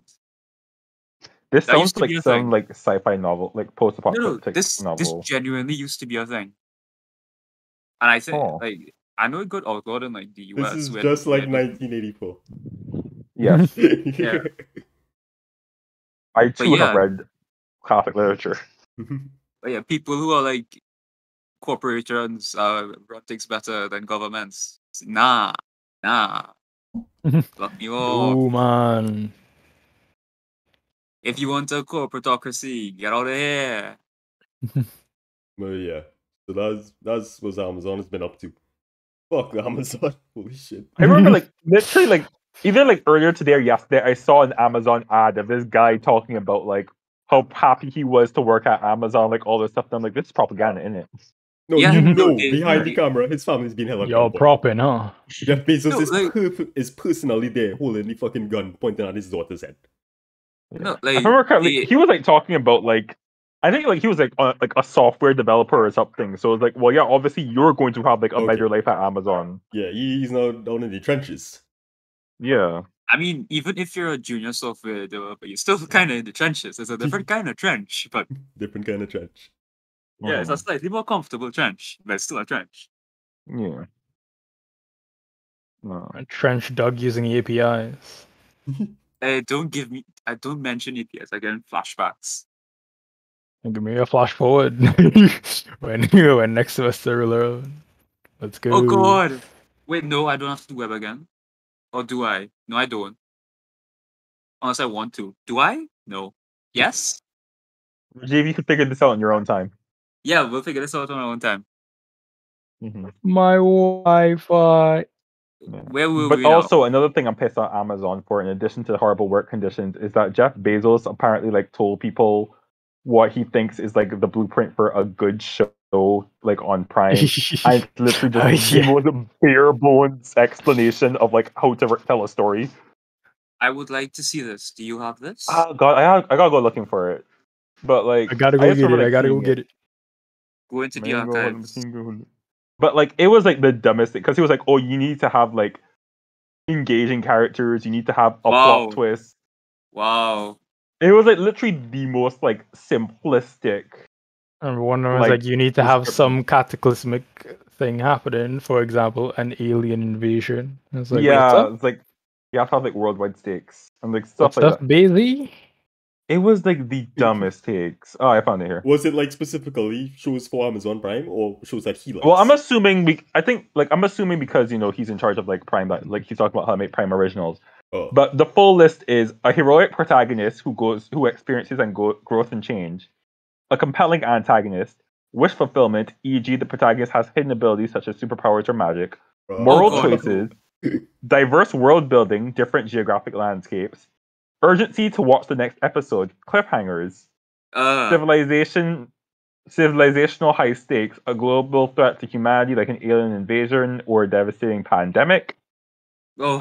This That sounds used to like be a some thing. like sci-fi novel, like No, post-apocalyptic this novel. genuinely used to be a thing. And I think Oh. like I know it got outlawed in like the US. This is where- just like where- 1984. Yes. Yeah. I too yeah. have read classic literature. But yeah, people who are like corporations run things better than governments. Nah. Lock me off. Oh man. If you want a corporatocracy, get out of here. But yeah, so that's what Amazon has been up to. Fuck Amazon. Holy shit. I remember like literally like even like earlier today or yesterday, I saw an Amazon ad of this guy talking about like how happy he was to work at Amazon, like all this stuff. And I'm like, this is propaganda, isn't it? No, Yeah, you no, know, they- behind the they- camera, his family's been held You're accountable. propping, huh? Jeff Bezos No, is personally there holding the fucking gun pointing at his daughter's head. No, I like remember correctly, they- he was like talking about like I think like he was like a software developer or something. So it's like, well, yeah, obviously you're going to have like a Okay. better life at Amazon. Yeah, he's now down in the trenches. Yeah. I mean, even if you're a junior software developer, you're still kind of in the trenches. It's a different kind of trench, but Different kind of trench. yeah, it's a slightly more comfortable trench, but it's still a trench. Yeah. No. A trench dog using APIs. Don't mention APIs. I get in flashbacks. And give me a flash forward when next semester will learn. Let's go. Oh god! Wait, no, I don't have to do web again. Or do I? No, I don't. Unless I want to. Do I? No. Yes? Rajiv, you can figure this out in your own time. Yeah, we'll figure this out on our own time. Mm-hmm. My Wi-Fi. Where will But we now? also another thing I'm pissed at Amazon for, in addition to the horrible work conditions, is that Jeff Bezos apparently like told people what he thinks is like the blueprint for a good show, like on Prime. And it's literally just the most bare bones explanation of like how to tell a story. I would like to see this. Do you have this? Oh god, I gotta go looking for it. But like I gotta go just get it. remember, I like, gotta go seeing get it. Go into the Mango, archives. But like it was like the dumbest thing because he was like, oh, you need to have like engaging characters, you need to have a Wow. plot twist. Wow. It was like literally the most like simplistic. And one was Like, like, you need to have description. some cataclysmic thing happening. For example, an alien invasion. It's like, yeah, what's up? it's like you have to have like worldwide stakes and like stuff What's like up, Bailey? It was like the dumbest takes. Oh, I found it here. Was it like specifically shows for Amazon Prime or shows that he likes? Well, I'm assuming. I'm assuming because he's in charge of like Prime. Like he's talking about how to make Prime originals. Oh. But the full list is a heroic protagonist who experiences and growth and change, a compelling antagonist, wish fulfillment, e.g., the protagonist has hidden abilities such as superpowers or magic, moral God. choices, diverse world building, different geographic landscapes, urgency to watch the next episode, cliffhangers, civilizational high stakes, a global threat to humanity like an alien invasion or a devastating pandemic. No.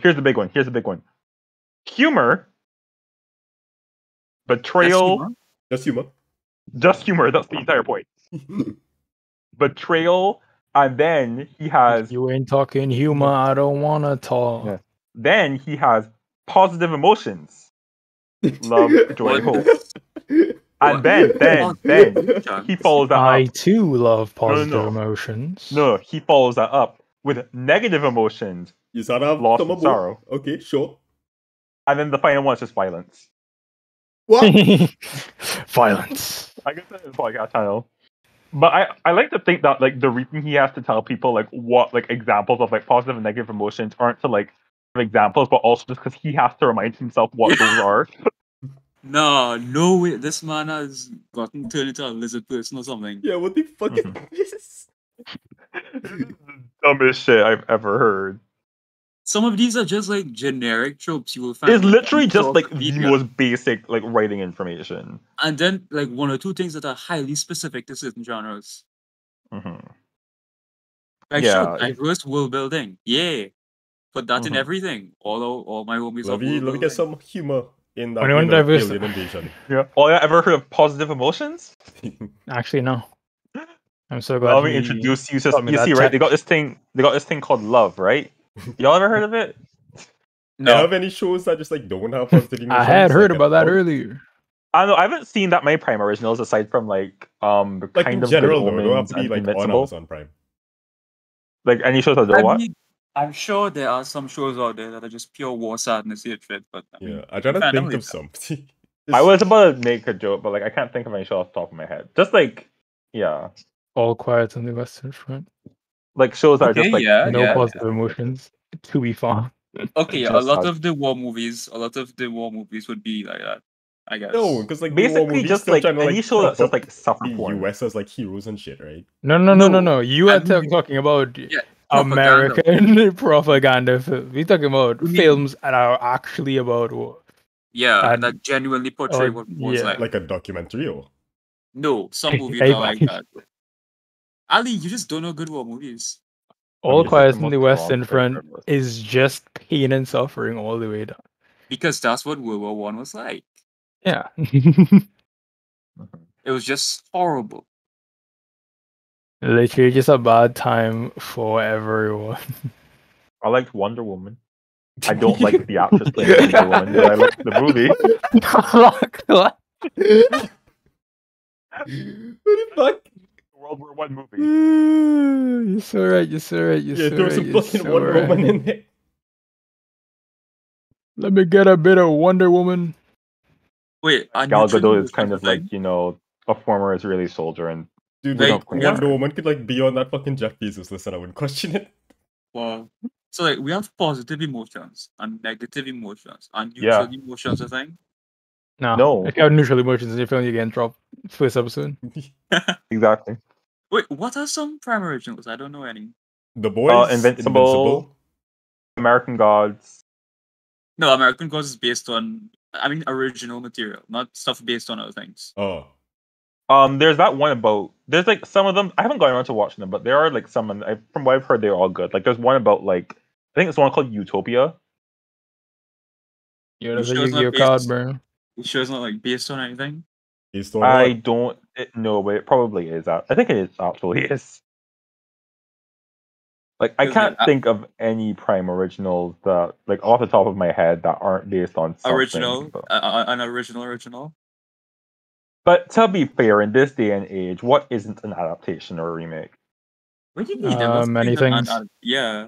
Here's the big one. Humor, betrayal. Just humor. Just humor. That's the entire point. Betrayal, and then he has. If you ain't talking humor, I don't wanna talk. Yeah. Then he has positive emotions, love, joy, hope. And then he follows that I up. too love positive No. emotions. No, he follows that up with negative emotions, You start have loss some and of sorrow. both. Okay, sure. And then the final one is just violence. What? Violence. I guess that is podcast channel. But I like to think that like the reason he has to tell people like what like examples of like positive and negative emotions aren't to like examples, but also just because he has to remind himself what those are. No way. This man has gotten turned into a lizard person or something. Yeah, what the fuck is this? This is the dumbest shit I've ever heard. Some of these are just like generic tropes you will find. It's on literally just like the Wikipedia. most basic like writing information. And then like one or two things that are highly specific to certain genres. Mm-hmm. Like Yeah. sure, diverse world building. Yeah. Put that in Mhm. everything. All my homies Let are me world get building. some humor in that Anyone game of diverse- alien invasion. Yeah. Oh, yeah. Ever heard of positive emotions? Actually, no. I'm so glad. Let me he introduce you to. taught me You that see, right? tech. They got this thing called love, right? Y'all ever heard of it? Do you have any shows that just like don't have positive emotions? I had heard like, about that at all? earlier. I don't know. I haven't seen that many Prime originals aside from like Like kind in of general, Good though, it don't have Omens to be and like on Invincible. Amazon Prime. Like any shows that I don't what? mean, I'm sure there are some shows out there that are just pure war sadness hatred, but I mean, Yeah, I try to find them think later. of some. I was about to make a joke, but like I can't think of any show off the top of my head. Just like All Quiet on the Western Front. like shows that are just Okay, like yeah, No yeah. positive emotions. To be found. Okay, yeah, a just lot as- of the war movies would be like that, I guess. No, because like the war basically movies just still like trying to any like show that's prop just like suffer the porn. US as like heroes and shit, right? No. You I are mean, talking about yeah, propaganda. American propaganda films. We're talking about You mean- films that are actually about war. Yeah, And- that genuinely portray what was yeah. like. Like a documentary or No, some movies Hey, are like buddy. that. Ali, you just don't know good war movies. All It's Quiet just the on the most Western wrong Front purpose. is just pain and suffering all the way down. Because that's what World War One was like. Yeah. It was just horrible. Literally just a bad time for everyone. I liked Wonder Woman. I don't like the actress playing Wonder Woman, but I like the movie. what the fuck? World War One movie. You're so right. Yeah, throw some fucking Wonder right. Woman in there. Let me get a bit of Wonder Woman. Wait, are Gal neutral Gadot is emotions kind a of like thing? a former Israeli soldier, and Dude, They like, don't yeah. Wonder Woman could like be on that fucking Jeff Bezos list and I wouldn't question it. Wow. So like we have positive emotions and negative emotions and Yeah. neutral emotions a thing. No. If you have neutral emotions in your film, you get in trouble. First episode. exactly. Wait, what are some Prime originals? I don't know any. The Boys, Invincible. American Gods. No, American Gods is based on original material, not stuff based on other things. Oh, There's that one about. There's like some of them. I haven't gotten around to watching them, but there are like some. And from what I've heard, they're all good. Like there's one about like I think it's one called Utopia. Yeah, that's a sure it's not Yu-Gi-Oh card, based- bro. You sure it's not like based on anything? he's still I what? don't know, but it probably is. I think it is actually is. Like I Is it- can't think of any Prime originals that like off the top of my head that aren't based on something. Original, But, an original. but to be fair, in this day and age, what isn't an adaptation or a remake? What do you mean? There must be Many an- things. yeah.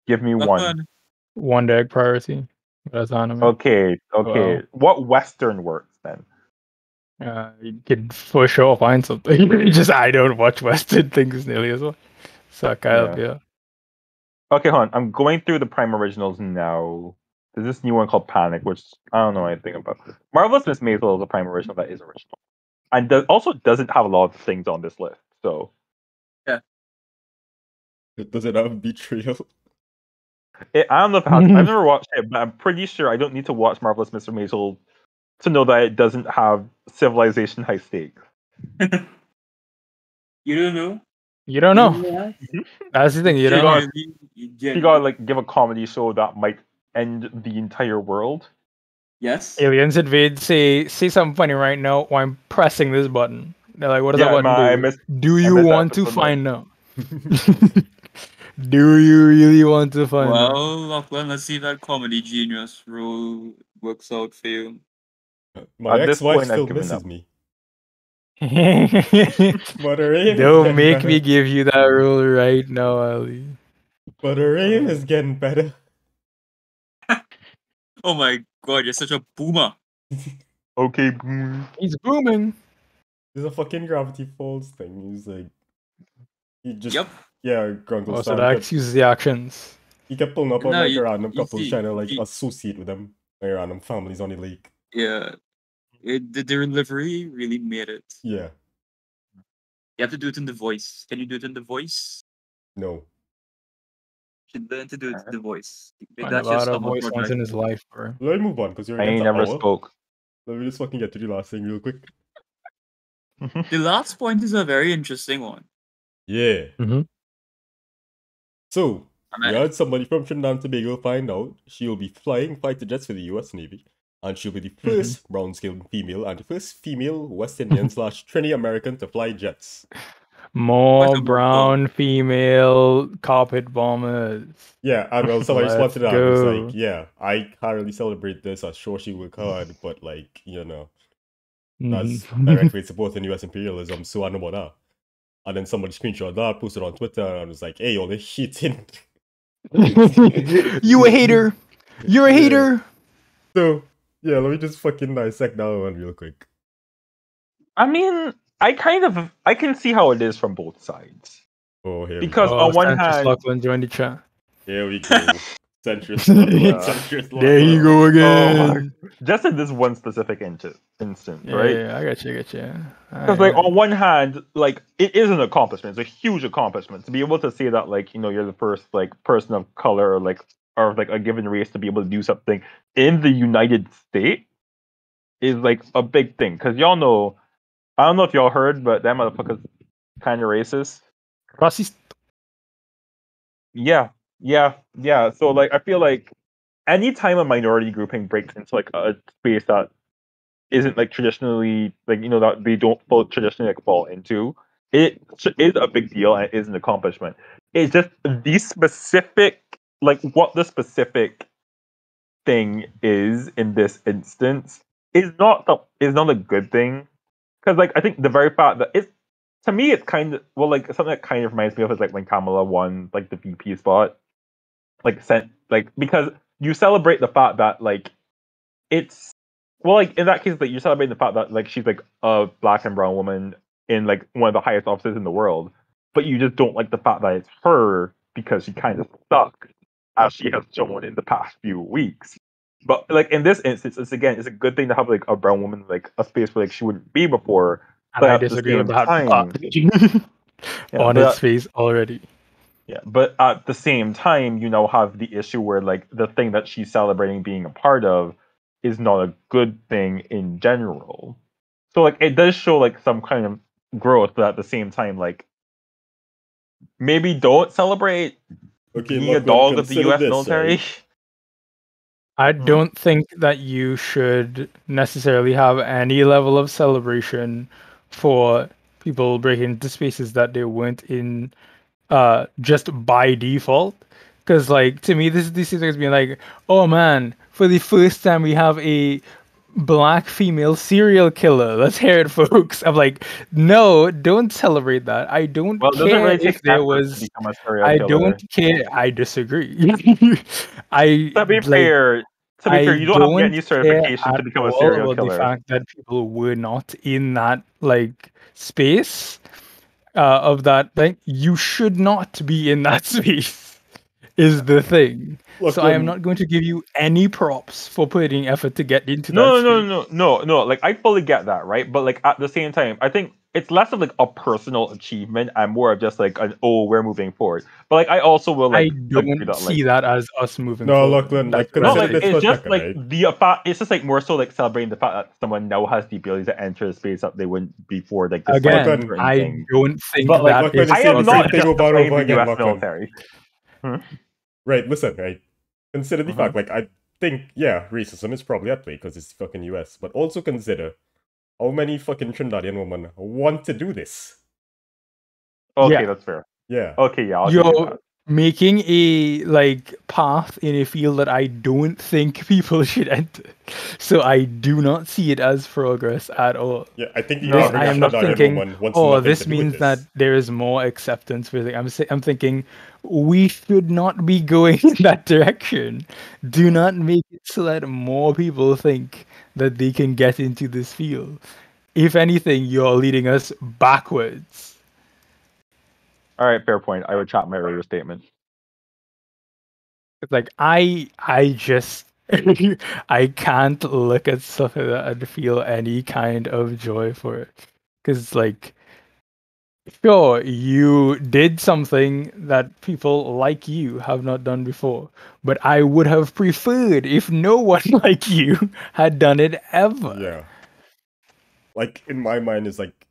Give me one. Lachlan, One Egg Priority. That's anime. Okay. Well. What Western works then? You could for sure find something. It's just I don't watch Western things nearly as well. So yeah. Okay, hold on. I'm going through the Prime Originals now. There's this new one called Panic, which I don't know anything about. Marvelous Miss Maisel is a Prime Original that is original. And also doesn't have a lot of things on this list. So Does it have betrayal? I don't know if it has. I've never watched it, but I'm pretty sure I don't need to watch Marvelous Mr. Maisel to know that it doesn't have civilization high stakes. You don't know? You don't know. Yeah. That's the thing. You don't know. You gotta like give a comedy show that might end the entire world. Yes. Aliens invade. Say something funny right now. While I'm pressing this button. They're like, "What does that button do? Do you want to find out? Do you really want to find out?" Well, Lachlan, let's see if that comedy genius role works out for you. My At this ex-wife point, I've still given misses up. me. But her aim Don't is make better. me give you that rule right now, Ali. But her aim is getting better. Oh my god, you're such a boomer. Okay. He's booming. There's a fucking Gravity Falls thing. He's like, he just Grunkle's Oh, so fan that kept, excuses the actions. he kept pulling up on No, like you- random you couples see- trying to like you- associate with them, like random families on the lake. Yeah. The delivery really made it. Yeah, You have to do it in the voice. Can you do it in the voice? no. You should learn to do it in the voice. Man, That's a your lot of summer voice once project. in his life, bro. Let me move on because you're I against ain't the never hour. spoke. Let me just fucking get to the last thing real quick. The last point is a very interesting one. Yeah. Mhm. So, I'm we at- had somebody from Trinidad and Tobago find out she will be flying fighter jets for the US Navy, and she'll be the first brown-skinned female and the first female West Indian / Trini American to fly jets. More Quite a brown female carpet bombers. Yeah, and well, somebody Let's responded to that and was go. like, yeah, I can't really celebrate this as sure she work hard, but like, you know, that's direct way supporting US imperialism, so I know about that. And then somebody screenshot that, posted on Twitter, and was like, hey, you're the hating. You a hater. You're a Yeah. hater. So, yeah, let me just fucking dissect that one real quick. I mean, I can see how it is from both sides. Oh, here Because we on one Centrist hand, Lachlan joined the chat. go. Here we go. Centrist. Yeah. Centrist. There you go again. just in this one specific instance, Yeah, right? yeah, I got you. Because like on one hand, like it is an accomplishment. It's a huge accomplishment to be able to say that like you're the first like person of color or like a given race to be able to do something in the United States is like a big thing. Because y'all know, I don't know if y'all heard, but that motherfucker's kind of racist. Racist. Yeah. So like I feel like anytime a minority grouping breaks into like a space that isn't like traditionally like that they don't traditionally like fall into, it is a big deal and it is an accomplishment. It's just the specific what the specific thing is in this instance is not a good thing, because like I think the very fact that it's, to me, it's kind of something that kind of reminds me of is like when Kamala won like the VP spot, because you celebrate the fact that like it's in that case, like you're celebrating the fact that like she's like a black and brown woman in like one of the highest offices in the world, but you just don't like the fact that it's her because she kind of sucks, as she has shown in the past few weeks. But like in this instance, it's a good thing to have like a brown woman like a space where like she wouldn't be before. And But I at the disagree with same that time- part. On but- its face already. Yeah, but at the same time, you now have the issue where like the thing that she's celebrating being a part of is not a good thing in general. So like it does show like some kind of growth, but at the same time, like maybe don't celebrate Okay, being a Lachlan, dog of the consider U.S. this, military. right? I don't think that you should necessarily have any level of celebration for people breaking into spaces that they weren't in just by default. Because like to me this seems like being like, oh man, for the first time we have a black female serial killer. Let's hear it, folks. I'm like, no, don't celebrate that. I don't Well, it doesn't care really if take there effort to was. become a serial I killer. don't care. I disagree. To be fair, to be fair, you don't have to get any care certification to at become a all serial about the killer. fact that people were not in that like space of that thing. You should not be in that space. Is the thing. So I am Lachlan, not going to give you any props for putting effort to get into that No, space. no. Like I fully get that, right? But like at the same time, I think it's less of like a personal achievement and more of just like an we're moving forward. But like I also will I like agree don't that like see that as us moving No, forward. Lachlan, That's like, what I'm no, consider like this saying. for it's a just second, like right? the fact. It's just like more so like celebrating the fact that someone now has the ability to enter a space that they wouldn't before, like despite Again, Lachlan, certain I things. don't think But like that Lachlan, is you I say am the not same thing over and justifying over the again, U.S. Lachlan. military. Right, listen, right? Consider the Mhm. fact, like, I think, yeah, racism is probably at play because it's fucking US, but also consider how many fucking Trinidadian women want to do this. Okay, Yeah. that's fair. Yeah. Okay, yeah, I'll give you You're that. making a like path in a field that I don't think people should enter. So I do not see it as progress at all. Yeah, I think the No, average I am not Trinidadian thinking, woman wants oh, nothing this to do with means that this. there is more acceptance for it. I'm thinking we should not be going in that direction. Do not make it so that more people think that they can get into this field. If anything, you're leading us backwards. All right, fair point. I would chop my earlier statement. It's like I just I can't look at stuff like that and feel any kind of joy for it. Because like sure, you did something that people like you have not done before, but I would have preferred if no one like you had done it ever. Yeah. Like, in my mind, is like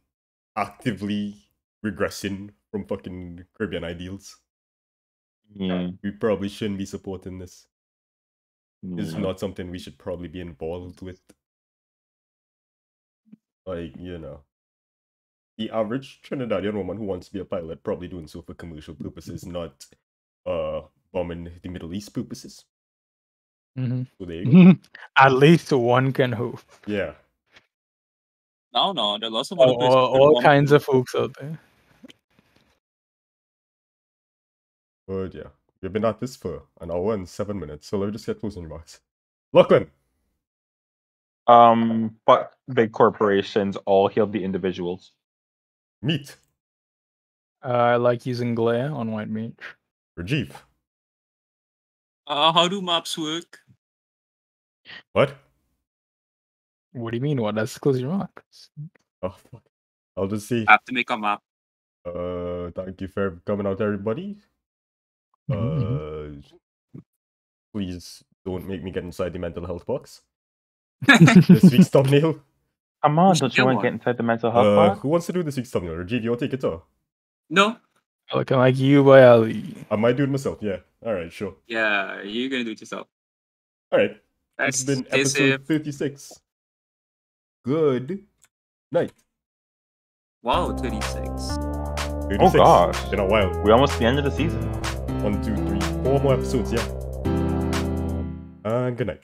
actively regressing from fucking Caribbean ideals. Yeah. We probably shouldn't be supporting this. It's Yeah. not something we should probably be involved with. Like, you know. The average Trinidadian woman who wants to be a pilot probably doing so for commercial purposes, not bombing the Middle East purposes. Mhm. So there you go. At least one can hope. Yeah. No, there are lots of other places. All kinds of folks out there. But yeah. We've been at this for an hour and 7 minutes, so let me just get closing remarks. Lachlan! But big corporations all heal the individuals. Meat. I like using glare on white meat. Rajiv. How do maps work? What? What do you mean? What? That's closing remarks. Oh, fuck. I'll just say, I have to make a map. thank you for coming out, everybody. Please don't make me get inside the mental health box. This week's thumbnail. Come on, We should don't you get want to one. get inside the mental health box? Who wants to do this week's thumbnail? Rajiv, you want to take it off? No. Looking like you by Ali. I might do it myself, yeah. Alright, sure. Yeah, you're gonna do it yourself. Alright. That's This has been episode 36. Good night. Wow, 36. 36. Oh gosh. Been a while. We're almost at the end of the season. 1, 2, 3, 4 more episodes, yeah. And good night.